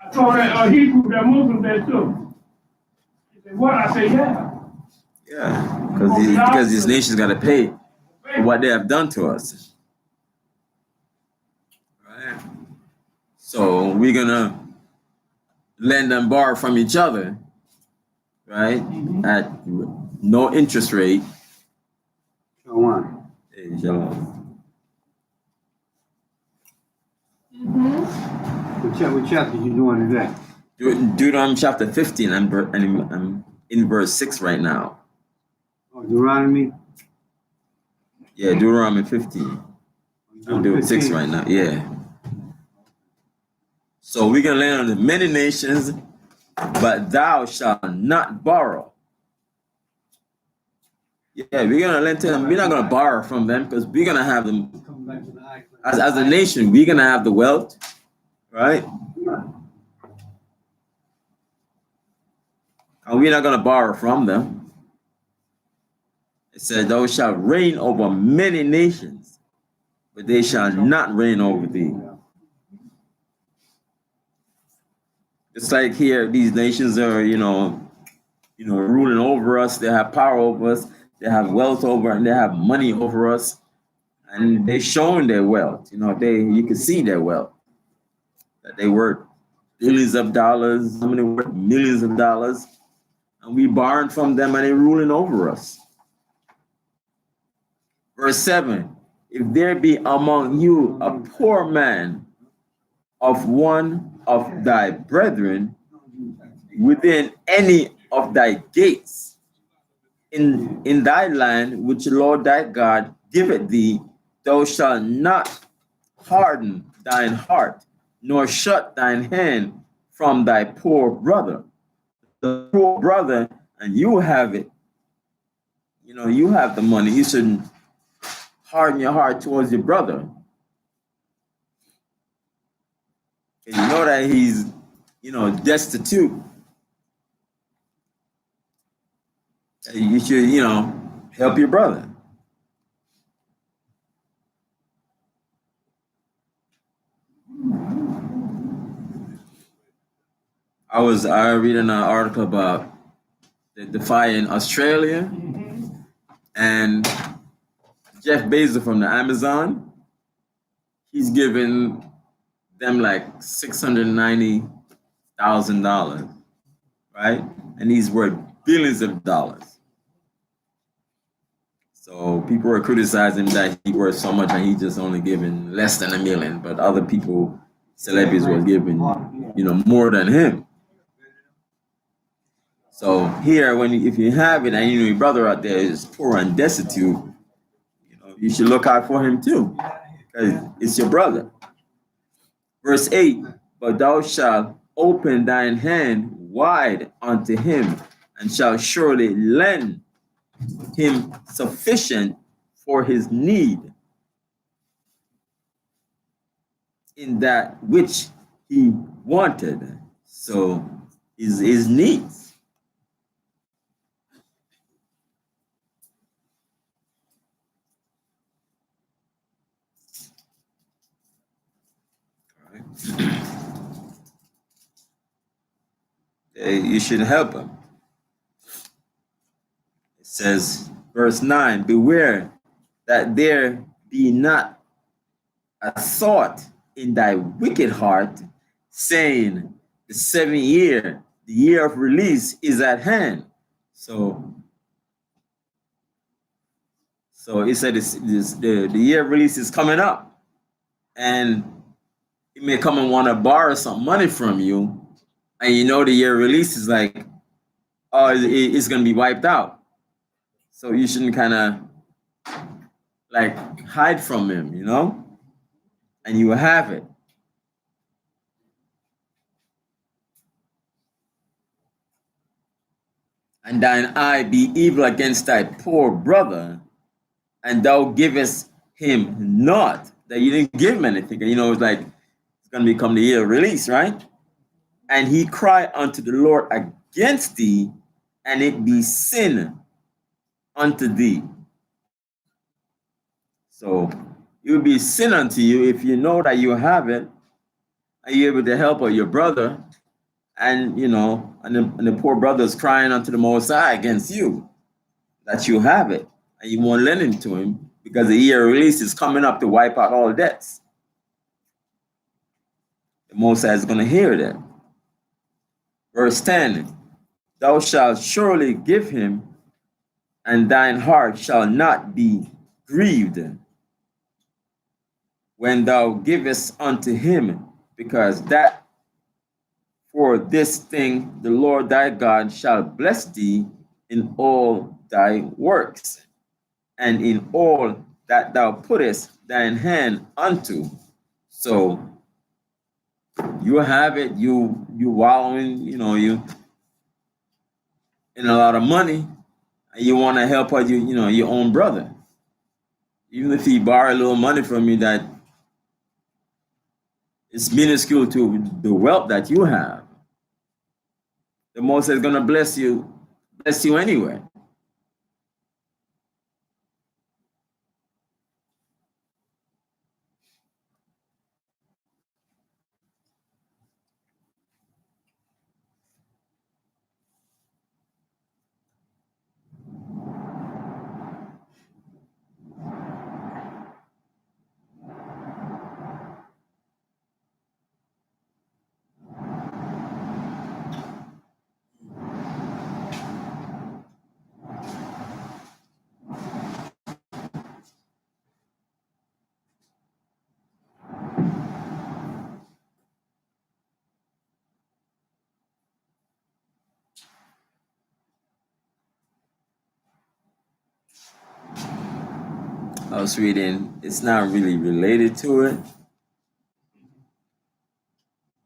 B: I told that Hebrew, that Muslim there too. He said, what? I said, yeah.
A: Yeah, because these nations gotta pay for what they have done to us. Right. So we're gonna lend and borrow from each other, right? At no interest rate.
C: Shalom.
A: Hey, shalom.
C: What chapter you doing today?
A: Deuteronomy chapter 15. I'm in verse 6 right now.
C: Oh, Deuteronomy?
A: Yeah, Deuteronomy 15. I'm doing 6 right now. Yeah. So we can land on the many nations, but thou shalt not borrow. Yeah, we're gonna lend to them. We're not gonna borrow from them because we're gonna have them as a nation. We're gonna have the wealth, right? And we're not gonna borrow from them. It said, "Thou shalt reign over many nations, but they shall not reign over thee." It's like here, these nations are, ruling over us. They have power over us. They have wealth over, and they have money over us, and they're showing their wealth. You can see their wealth. That they worth billions of dollars. Some of them worth millions of dollars, and we borrowing from them, and they're ruling over us. Verse 7. if there be among you a poor man of one of thy brethren within any of thy gates in thy land which the Lord thy God giveth thee, thou shalt not harden thine heart, nor shut thine hand from thy poor brother. The poor brother, and you have it, you have the money. You shouldn't harden your heart towards your brother. And you know that he's, destitute. You should, help your brother. I reading an article about the fire in Australia, and Jeff Bezos from the Amazon, he's giving them like $690,000, right? And he's worth billions of dollars. So people were criticizing that he worth so much and he just only giving less than $1 million, but other people, celebrities, were giving, more than him. So here, if you have it and your brother out there is poor and destitute, you should look out for him too, because it's your brother. Verse 8, but thou shalt open thine hand wide unto him, and shalt surely lend him sufficient for his need in that which he wanted. So his needs. You should help him. It says, verse 9, beware that there be not a thought in thy wicked heart, saying, the 7th year, the year of release is at hand. So it said the year of release is coming up, and he may come and want to borrow some money from you, and the year of release is like, oh, it's going to be wiped out. So you shouldn't kind of like hide from him, and you will have it. And thine eye be evil against thy poor brother, and thou givest him not, that you didn't give him anything. It's like it's going to become the year of release, right? And he cry unto the Lord against thee, and it be sin unto thee. So it will be sin unto you if you know that you have it, and you're able to help out your brother, and the poor brother is crying unto the Most High against you, that you have it, and you won't lend it to him, because the year of release is coming up to wipe out all debts. The Most High is going to hear that. Verse 10, thou shalt surely give him, and thine heart shall not be grieved when thou givest unto him, because that for this thing the Lord thy God shall bless thee in all thy works, and in all that thou puttest thine hand unto. So you have it, you wallowing, you in a lot of money, and you want to help out your own brother. Even if he borrow a little money from you that is minuscule to the wealth that you have, the Most is gonna bless you anyway. I was reading, it's not really related to it,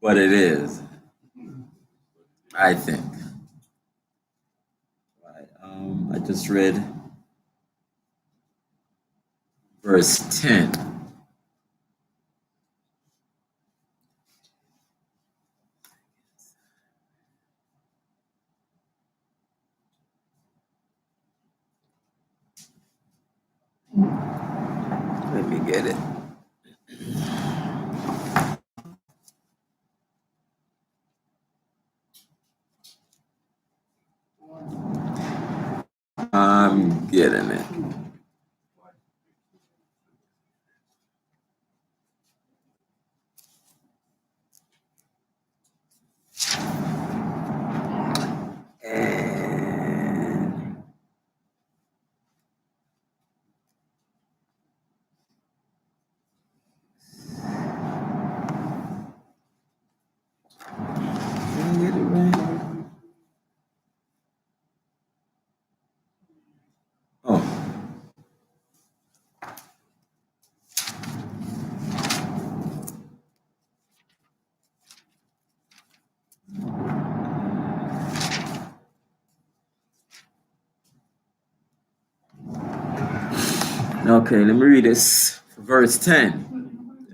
A: but it is, I think. Right. I just read verse 10. Let me get it. I'm getting it. And did I get it right? Oh, okay, let me read this. Verse 10.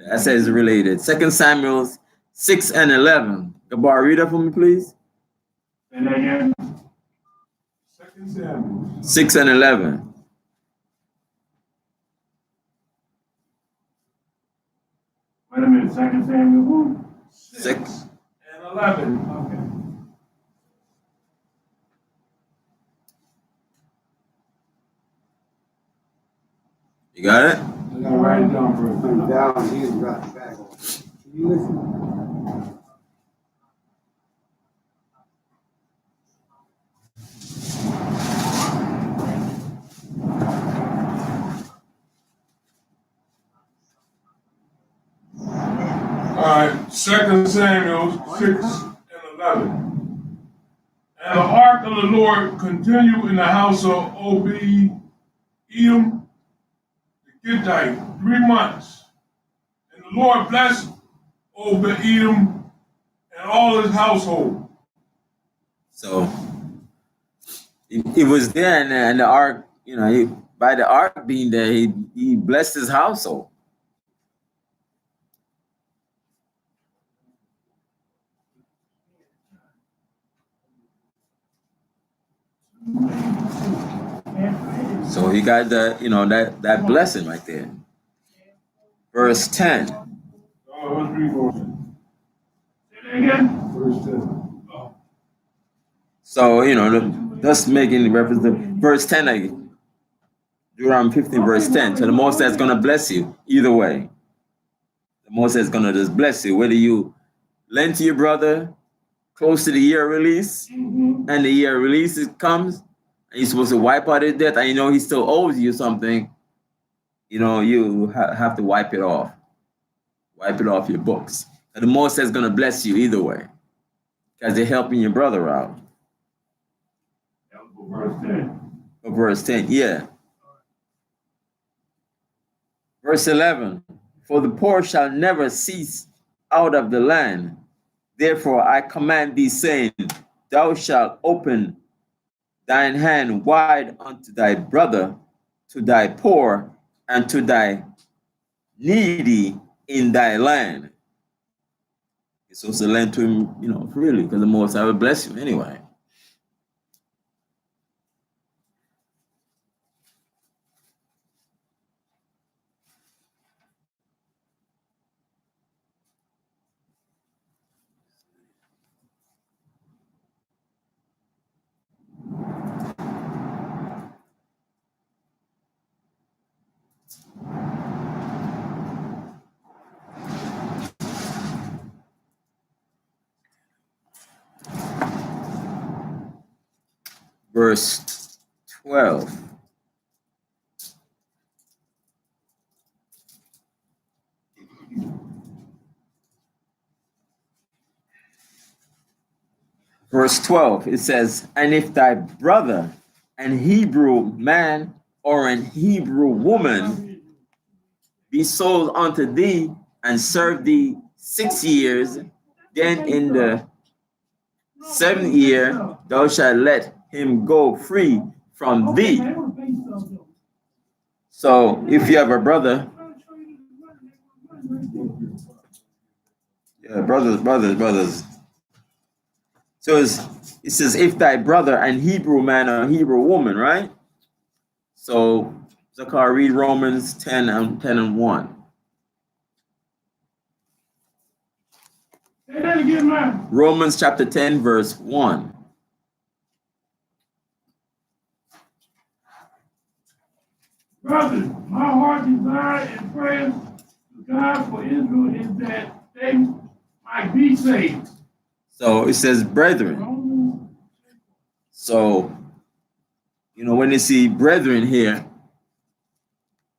A: That says related. 2 Samuel 6 and 11. Gabar, read that for me, please.
B: Say that again. 2 Samuel.
A: 6 and 11.
B: Wait a minute. 2 Samuel who?
A: 6.
B: And 11. Okay.
A: You got it?
B: I gotta write it down first.
C: Come down here and drop it back. Can you listen?
B: All right, 2 Samuel 6 and 11. And the ark of the Lord continued in the house of Obed-Edom the Gittite 3 months. And the Lord blessed Obed-Edom and all his household.
A: So it was there, and the ark, by the ark being there, he blessed his household. So he got that blessing right there. Verse 10.
B: Let's read verse 10. Say that again? Verse 10. Oh.
A: So, just making reference to verse 10 again. Deuteronomy 15, verse 10. So the Most High is going to bless you either way. The Most High is going to just bless you, whether you lend to your brother close to the year release, and the year release comes, and you're supposed to wipe out his debt, and he still owes you something, you have to wipe it off. Wipe it off your books. And the Most High is going to bless you either way, because they're helping your brother out.
B: Verse 10.
A: Verse 10, yeah. Verse 11, for the poor shall never cease out of the land. Therefore I command thee, saying, thou shalt open thine hand wide unto thy brother, to thy poor, and to thy needy in thy land. You're supposed to lend to him, freely, because the Most High will bless you anyway. Verse 12. Verse 12, it says, and if thy brother, an Hebrew man or an Hebrew woman, be sold unto thee, and serve thee 6 years, then in the 7th year thou shalt let him go free from thee. So if you have a brother, yeah, brothers. So it says, if thy brother, an Hebrew man or a Hebrew woman, right? So Zachar, read Romans 10 and 1.
B: Say that again, man.
A: Romans chapter 10, verse 1.
B: Brothers, my heart desire and prayer to God for Israel is that they might be saved.
A: So it says, brethren. So, when you see brethren here,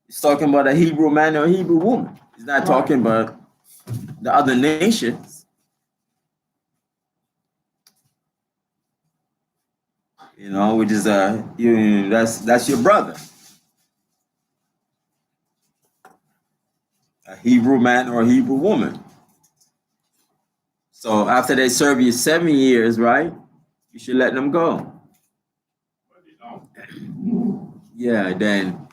A: it's talking about a Hebrew man or a Hebrew woman. It's not talking about the other nations. Which is that's your brother. A Hebrew man or a Hebrew woman. So after they serve you 7 years, right? You should let them go. Yeah, then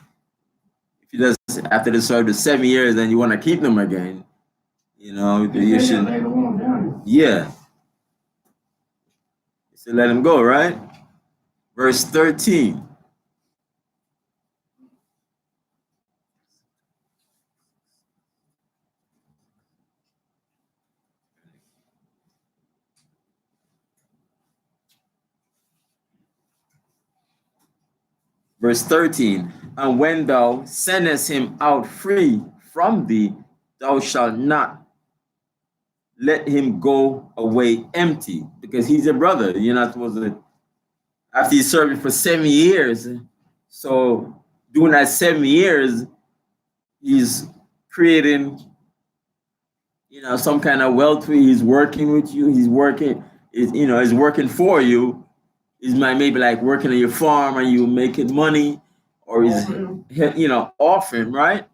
A: if you just after they serve the 7 years, then you want to keep them again, you should. Yeah. You should let them go, right? Verse 13. Verse 13, and when thou sendest him out free from thee, thou shalt not let him go away empty, because he's a brother. You're not supposed to, after you serve for 7 years, so during that 7 years, he's creating, some kind of wealth for you. He's working with you. He's working, he's working for you. He's maybe like working on your farm and you making money, or he's, offering, right?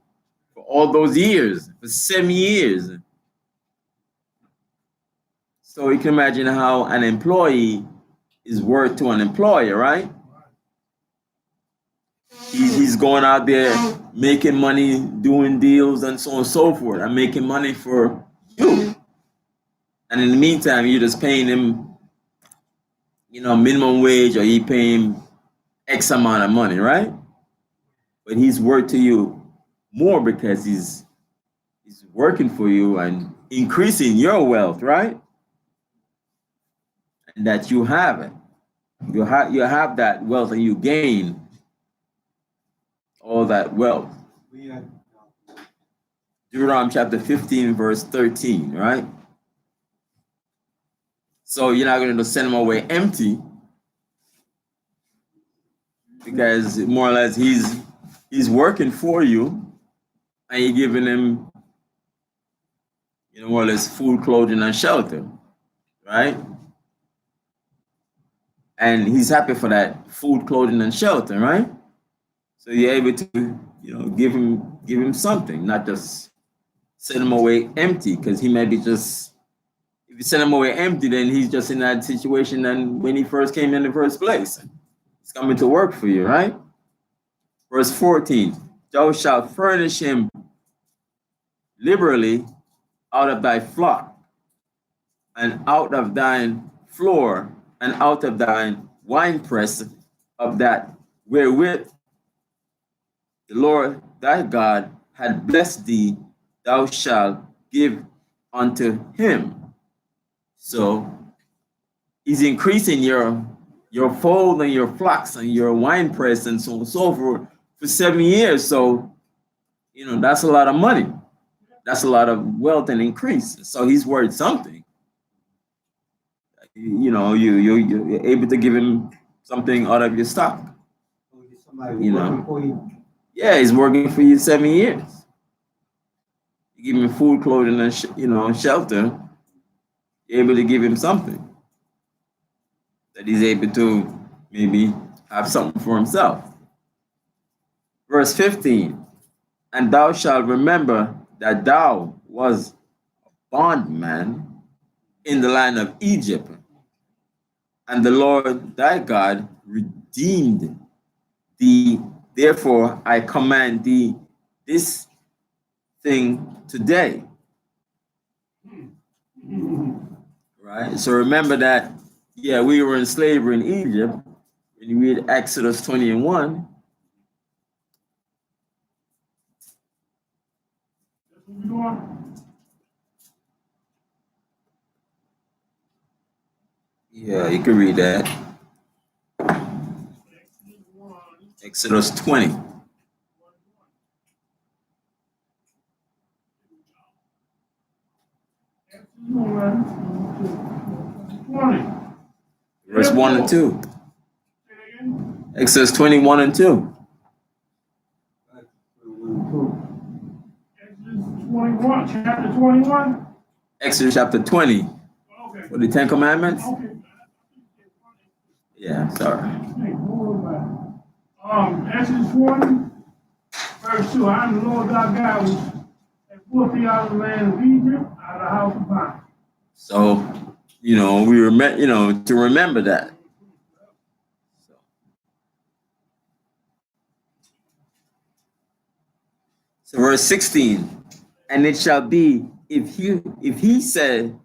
A: For all those years, for 7 years. So you can imagine how an employee is worth to an employer, right? He's going out there making money, doing deals and so on and so forth, and making money for you. And in the meantime, you're just paying him, minimum wage, or you pay him X amount of money, right? But he's worth to you more because he's working for you and increasing your wealth, right? And that you have it. You have that wealth and you gain all that wealth. Deuteronomy chapter 15, verse 13, right? So you're not going to send him away empty, because more or less he's working for you, and you're giving him, more or less food, clothing, and shelter, right? And he's happy for that food, clothing, and shelter, right? So you're able to, give him something, not just send him away empty, because he may be just, if you send him away empty, then he's just in that situation than when he first came in the first place. He's coming to work for you, right? Verse 14, thou shalt furnish him liberally out of thy flock, and out of thine floor, and out of thine winepress, of that wherewith the Lord thy God had blessed thee, thou shalt give unto him. So he's increasing your fold and your flocks and your winepress and so on and so forth for 7 years. So, that's a lot of money. That's a lot of wealth and increase. So he's worth something. You're able to give him something out of your stock. Yeah, he's working for you 7 years. You give him food, clothing, and shelter. You're able to give him something that he's able to maybe have something for himself. Verse 15. And thou shalt remember that thou was a bondman in the land of Egypt, and the Lord thy God redeemed thee. Therefore, I command thee this thing today. Right? So remember that, yeah, we were in slavery in Egypt. When you read Exodus 20 and 1,
B: That's what we're doing.
A: yeah, you can read that. Exodus 20. Verse 1 and 2. Exodus 21 and 2.
B: Exodus 21, chapter 21.
A: Exodus chapter 20.
B: Okay.
A: For the Ten Commandments?
B: Okay.
A: Yeah, sorry.
B: Exodus 20, verse 2. I am the Lord thy God, which have brought thee out of the land of Egypt, out of the house of bondage.
A: So, we remember, to remember that. So verse 16, and it shall be if he said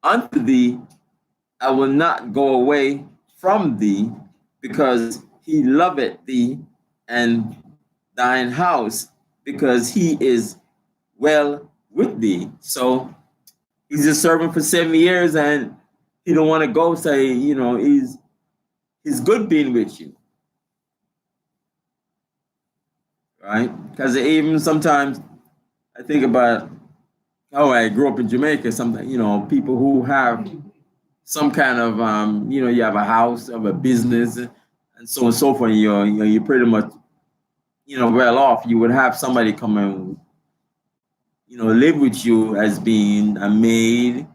A: unto thee, I will not go away from thee, because he loveth thee and thine house, because he is well with thee. So he's a servant for 7 years, and he don't want to go say, he's good being with you. Right? Because even sometimes I think about, I grew up in Jamaica, something, people who have some kind of, you have a house, of a business, and so on and so forth. You're pretty much, well off. You would have somebody come and, live with you as being a maid,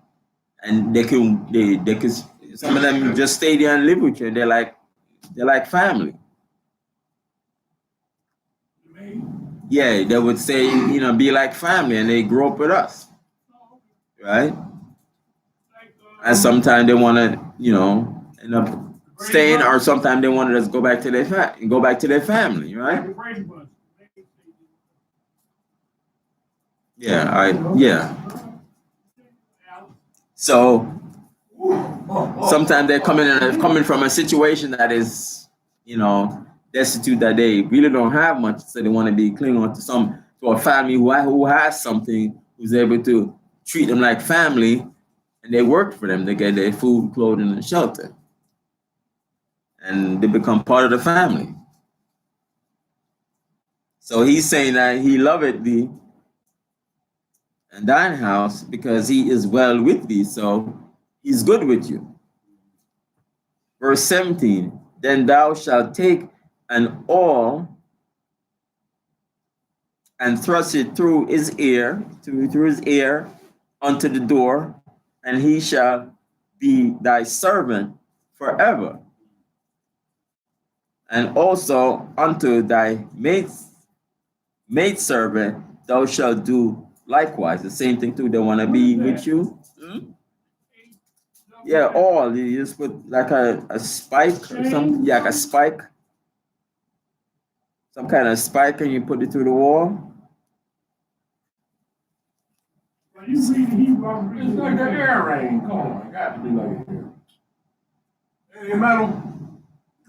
A: and they could, some of them just stay there and live with you. They're like family. Yeah, they would say, be like family, and they grow up with us, right? And sometimes they want to, end up staying, or sometimes they want to just go back to their family, right? Yeah. So sometimes they're coming from a situation that is, destitute, that they really don't have much, so they want to be clinging on to a family who has something, who's able to treat them like family, and they work for them. They get their food, clothing, and shelter, and they become part of the family. So he's saying that he loveth thee and thine house, because he is well with thee. So he's good with you. Verse 17, then thou shalt take an awl and thrust it through his ear, unto the door, and he shall be thy servant forever. And also unto thy maidservant thou shalt do likewise. The same thing too. They want to be with you. Yeah, all you just put like a spike or something. Yeah, like a spike. Some kind of spike, and you put it through the wall.
B: It's like an air rain. Come on, it got to be like an air. Hey, metal.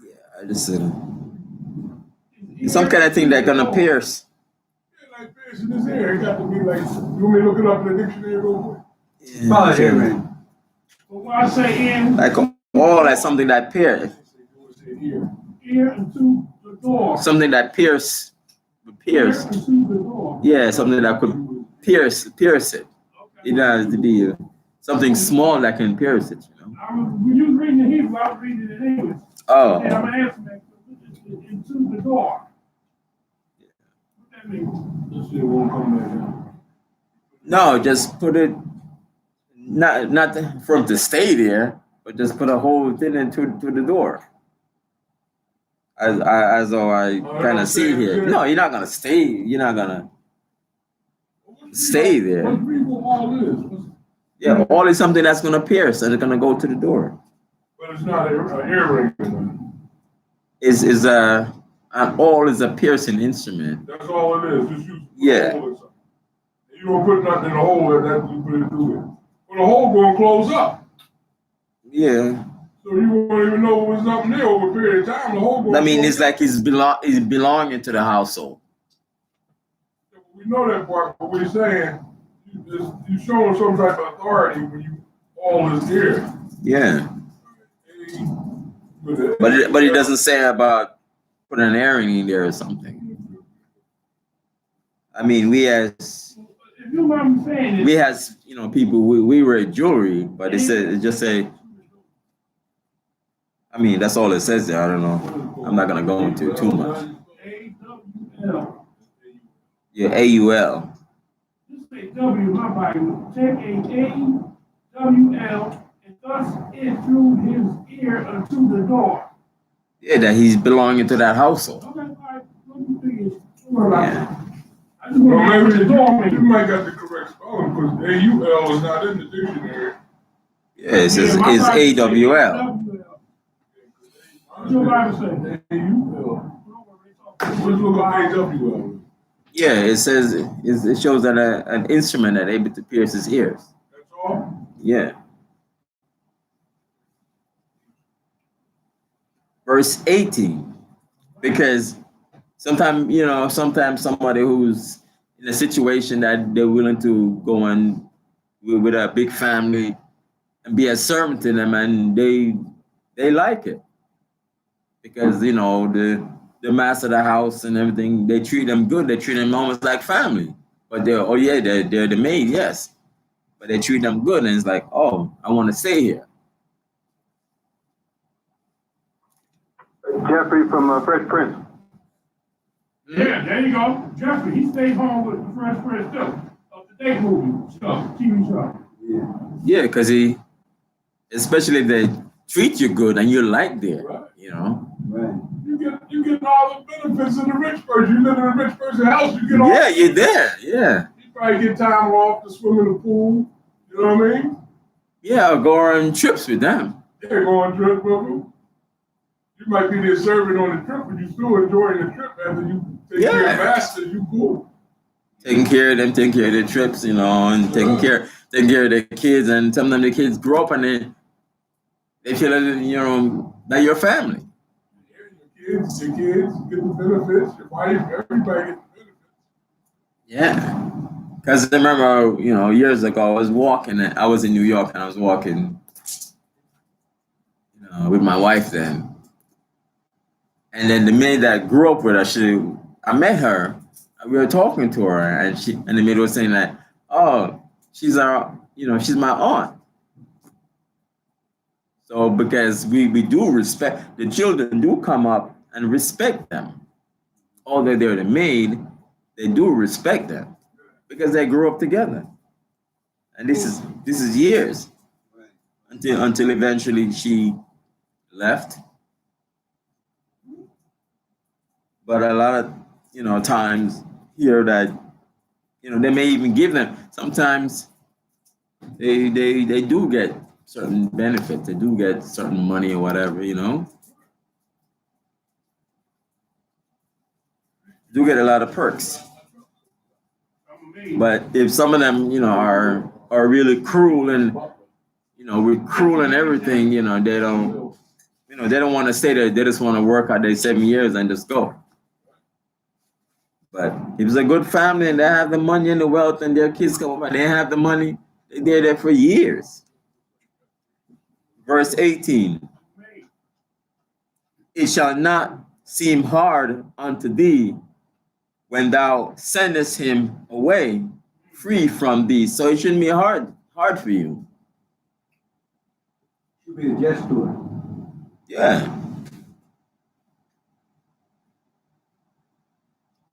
A: Yeah, I just said some kind of thing that's gonna pierce.
B: Yeah, like piercing this air. It got to be like. You want me to look it up in the dictionary real quick?
A: Yeah,
C: air rain.
B: But when I say in,
A: like a wall, like something that pierce.
B: Ear into the door.
A: Something that pierce.
B: Ear into the door.
A: Yeah, something that could pierce it.
B: Okay.
A: It has to be something small that can pierce it,
B: When you was reading the Hebrew, I was reading it in English.
A: Oh.
B: And I'm answering that. Into the door. What that mean? This shit won't come back down.
A: No, just put it, not for him to stay there, but just put a whole thing into the door. as though I kind of see here. No, you're not gonna stay. You're not gonna stay there.
B: What people all is?
A: Yeah, all is something that's gonna pierce and it's gonna go to the door.
B: But it's not an earring.
A: Is an all is a piercing instrument.
B: That's all it is. Just use
A: Yeah.
B: the hole or something. You don't put nothing in the hole that you put it through it. Well, the hole gonna close up.
A: Yeah.
B: So you won't even know what was up there over a period of time. The hole gonna
A: I mean,
B: close
A: it's like it's belonging to the household.
B: We know that part, but we're saying you showing some type of authority when you all is here.
A: Yeah. But it doesn't say about putting an earring in there or something. I mean, we as
B: If you mind me saying it,
A: we as people we wear jewelry, but it just say. I mean, that's all it says there. I don't know. I'm not gonna go into it too much.
B: A-W-L.
A: Yeah, AUL.
B: Just say W, my Bible. Check A-W-L, and thus it drew his ear unto the door.
A: Yeah, that he's belonging to that household.
B: Okay, all right. What do you think is true about
A: Yeah.
B: that? I just want to maybe you might got the correct spelling because A-U-L is not in the dictionary.
A: Yeah, it says it's AWL.
B: What's your Bible say? A-U-L. Let's look up A-W-L.
A: Yeah, it says it shows that an instrument that able to pierce his ears.
B: That's all?
A: Yeah. Verse 18. Because sometimes somebody who's in a situation that they're willing to go on with a big family and be a servant to them, and they like it because the master of the house and everything, they treat them good. They treat them almost like family. But they're the maid, yes, but they treat them good, and it's like, oh, I want to stay here.
D: Jeffrey from Fresh Prince.
B: Yeah, there you go. Jeffrey, he stayed home with the Fresh Prince too. Of the date movie stuff, TV show.
A: Yeah, because especially if they treat you good and you like there,
B: Right.
C: Right.
B: You get all the benefits of the rich person. You live in a rich person's house, you get all.
A: Yeah, you're there. Yeah.
B: You probably get time off to swim in the pool. You know what I mean?
A: Yeah, or go on trips with them.
B: Yeah, go on trip with them. You might be there serving on the trip, but you still enjoying the trip after you take care of master. You cool.
A: Taking care of them, taking care of their trips, and taking care of their kids, and sometimes the kids grow up and they feel that that your family.
B: Yeah, your kids get the benefits. Your wife, everybody gets the benefits.
A: Yeah. Because I remember, years ago, I was walking, and I was in New York, and I was walking, with my wife then. And then the maid that grew up with her, I met her, and we were talking to her, and the maid was saying that, oh, she's she's my aunt. So because we do respect, the children do come up and respect them. Although they're the maid, they do respect them because they grew up together. And this is years until eventually she left. But a lot of times here that they may even give them sometimes they do get certain benefits, they do get certain money or whatever, do get a lot of perks. But if some of them are really cruel and we're cruel and everything, they don't want to stay there, they just want to work out their 7 years and just go. But if it's a good family and they have the money and the wealth and their kids come up and they have the money, they're there for years. Verse 18. It shall not seem hard unto thee when thou sendest him away free from thee. So it shouldn't be hard for you.
C: Should be a jest to it.
A: Yeah.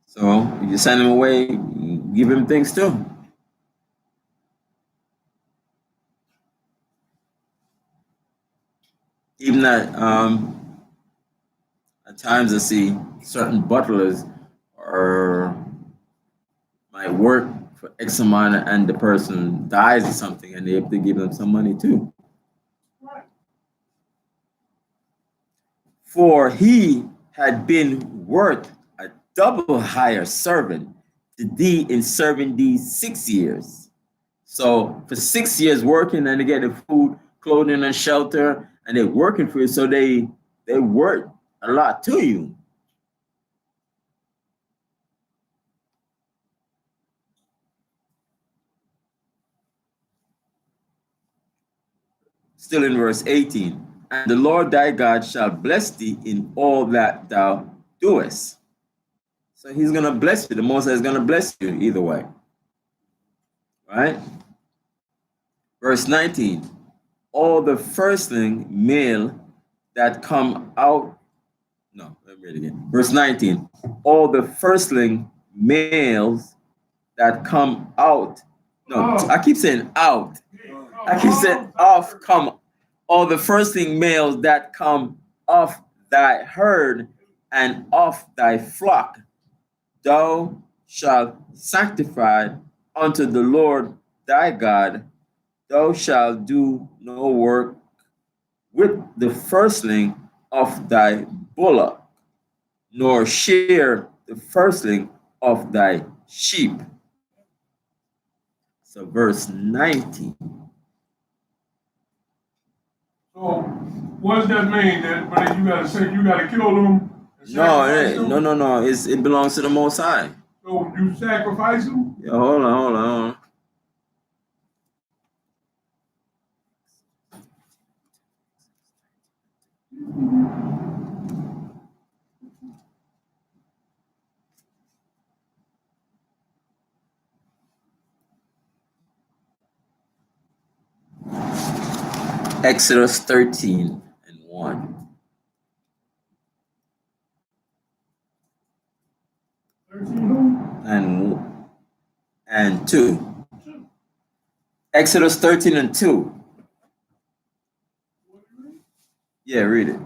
A: So if you send him away, give him things too. Even that, At times I see certain butlers or might work for X amount and the person dies or something and they have to give them some money too.
B: Right.
A: For he had been worth a double higher servant to thee in serving thee 6 years. So for 6 years working and they get the food, clothing, and shelter, and they're working for you, so they work a lot to you. Still in verse 18. And the Lord thy God shall bless thee in all that thou doest. So he's gonna bless you. The Most High is gonna bless you either way. Right? Verse 19. All the firstling male that come out. No, let me read it again. Verse 19. All the firstling males that come out. No, I keep saying out. I keep saying off come. All the firstling males that come off thy herd and off thy flock, thou shalt sanctify unto the Lord thy God. Thou shalt do no work with the firstling of thy bullock, nor share the firstling of thy sheep. So verse 19.
B: So what does that mean? That but you gotta say you gotta kill them?
A: No. It belongs to the Most High.
B: So you sacrifice them?
A: Yeah, hold on. Exodus 13 and 1.
B: 13
A: and 2. Exodus 13 and 2. Yeah, read it.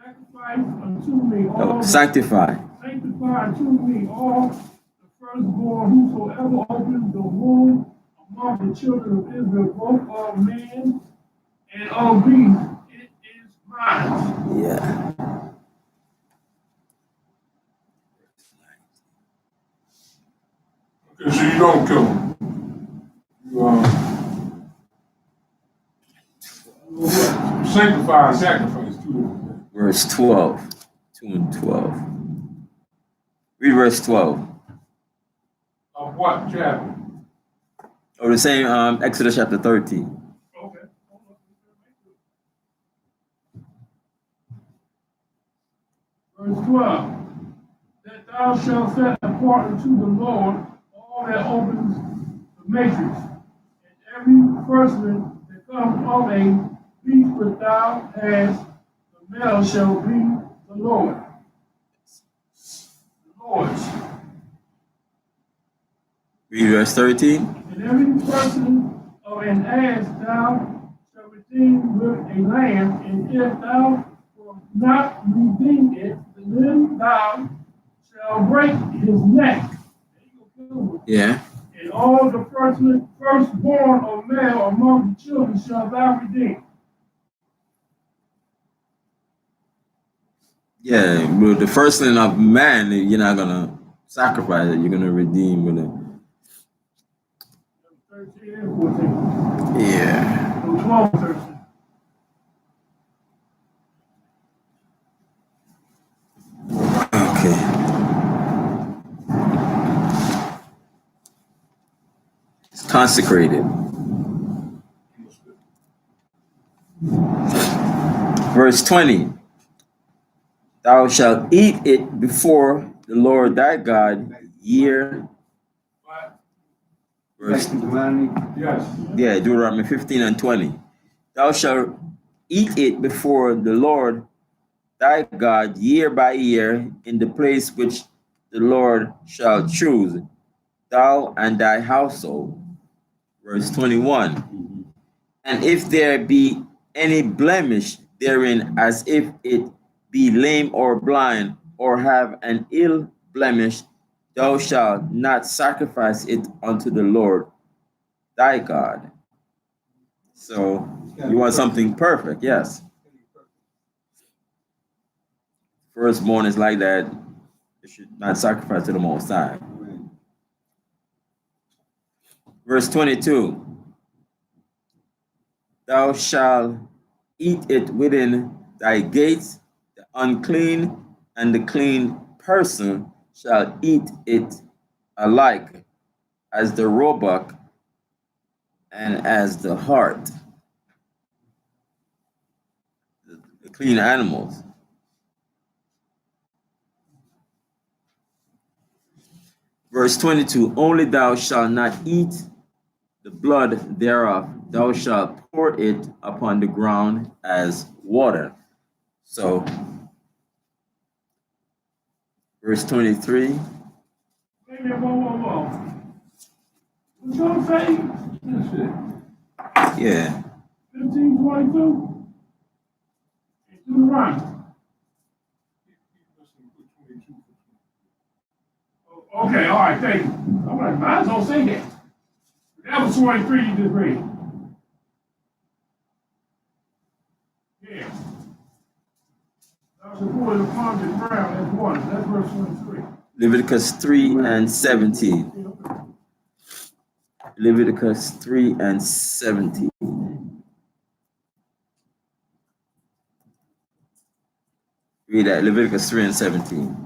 B: Sanctify unto me all.
A: Sanctify.
B: Sanctify unto me all the firstborn whosoever opens the womb among the children of Israel, both of man and of beast. It is mine.
A: Yeah.
B: Okay, so you don't kill them. You sanctify and sacrifice too.
A: Verse 12. 2 and 12. Read verse 12.
B: Of what chapter?
A: Or the same Exodus chapter 13.
B: Okay. Verse 12. That thou shalt set apart unto the Lord all that opens the matrix, and every firstling that comes of a beast which thou hast, the male shall be the Lord. The Lord's.
A: Read verse 13.
B: And every person of an ass thou shalt redeem with a lamb, and if thou wilt not redeem it, then thou shalt break his neck.
A: Yeah.
B: And all the firstborn of male among the children shall thou redeem.
A: Yeah, but the firstling of man, you're not gonna sacrifice it, you're gonna redeem with it.
B: 13 and 14.
A: Yeah.
B: So 12 and 13.
A: Okay. It's consecrated. Verse 20. Thou shalt eat it before the Lord thy God year. Verse,
B: Yes.
A: yeah, Deuteronomy 15 and 20. Thou shalt eat it before the Lord thy God year by year in the place which the Lord shall choose, thou and thy household. Verse 21. And if there be any blemish therein, as if it be lame or blind, or have an ill blemish, thou shalt not sacrifice it unto the Lord thy God. So you want something perfect, yes. Firstborn is like that. You should not sacrifice to the Most High. Verse 22. Thou shalt eat it within thy gates. The unclean and the clean person shall eat it alike, as the roebuck and as the hart, the clean animals. Verse 22, only thou shalt not eat the blood thereof, thou shalt pour it upon the ground as water. So, verse 23.
B: Wait a minute, whoa. What's going to say? This shit.
A: Yeah.
B: 15:22. It's to the right. Okay, all right, thank you. I'm like, might as well say that. That was 23 you just read. Yeah. Thou shalt pour it upon the ground as water. That's verse 23.
A: Leviticus 3 and 17. Leviticus 3 and 17. Read that, Leviticus 3 and 17.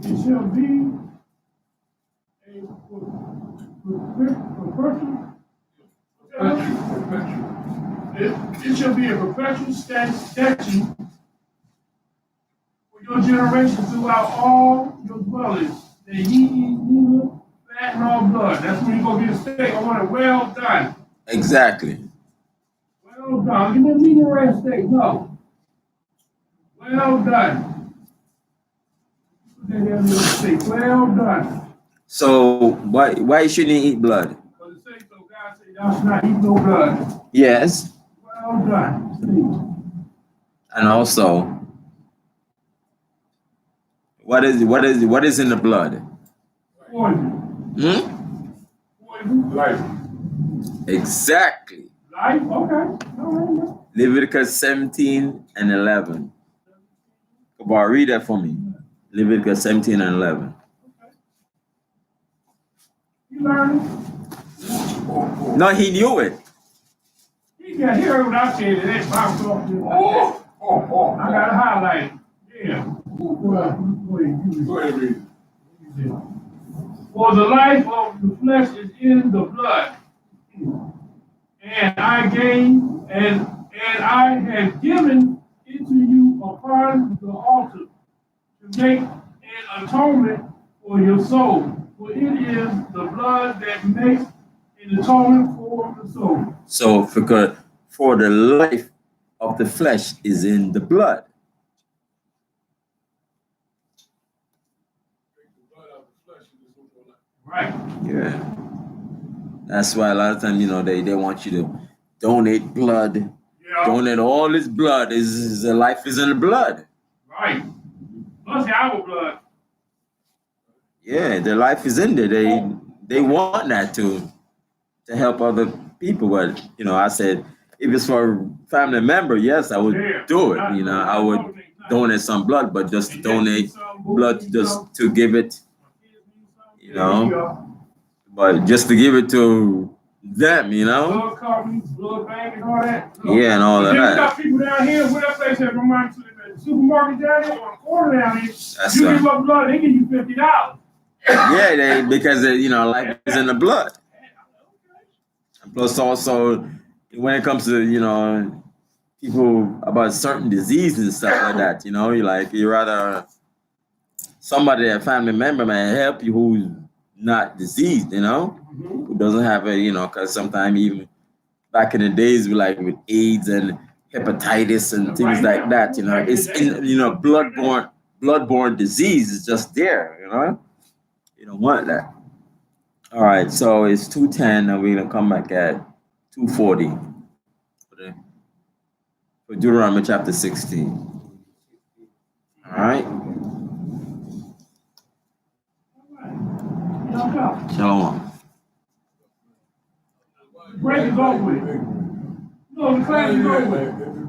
B: It shall be a it shall be a perpetual statute for your generation throughout all your dwellings, that ye eat neither fat nor blood. That's when you go get a steak. I want it well done.
A: Exactly.
B: Well done. Give me a medium rare steak. No. Well done. Put that in the steak. Well done.
A: So why shouldn't he eat blood?
B: Because it says so. God said, thou shalt not eat no blood.
A: Yes.
B: Well done. See.
A: And also, what is in the blood?
B: Poison. Poison. Life.
A: Exactly.
B: Life? Okay. All right.
A: Leviticus 17 and 11. Come on, read that for me. Leviticus 17 and 11.
B: You learned it?
A: No, he knew it.
B: He heard what I said and that bounced off this. I got to highlight it. Yeah. Go ahead, read it. For the life of the flesh is in the blood. And I have given it to you upon the altar to make an atonement for your soul. For it is the blood that makes an atonement for the soul.
A: So for the life of the flesh is in the blood.
B: Right.
A: Yeah. That's why a lot of times, they want you to donate blood.
B: Yeah.
A: Donate all this blood. The life is in the blood.
B: Right. Plus our blood.
A: Yeah, their life is in there. They want that to help other people. But I said if it's for a family member, yes, I would do it. I would donate some blood, but just to donate blood just to give it, but just to give it to them,
B: Blood companies, blood bank, and all that.
A: Yeah, and all of
B: that.
A: that.
B: You got people down here, where that place at? Remind you, the supermarket down here or the corner down here.
A: That's
B: you
A: right.
B: give up blood, they give you $50.
A: Yeah, because life is in the blood. And plus, also when it comes to people about certain diseases and stuff like that, you rather somebody, a family member, may help you who's not diseased, who doesn't have a, because sometimes even back in the days, like with AIDS and hepatitis and things like that, it's in, bloodborne disease is just there, You don't want that. All right, so it's 2:10, and we're gonna come back at 2:40 for Deuteronomy chapter 16. All right. Shalom.
B: Break is over with. No, the class is over with.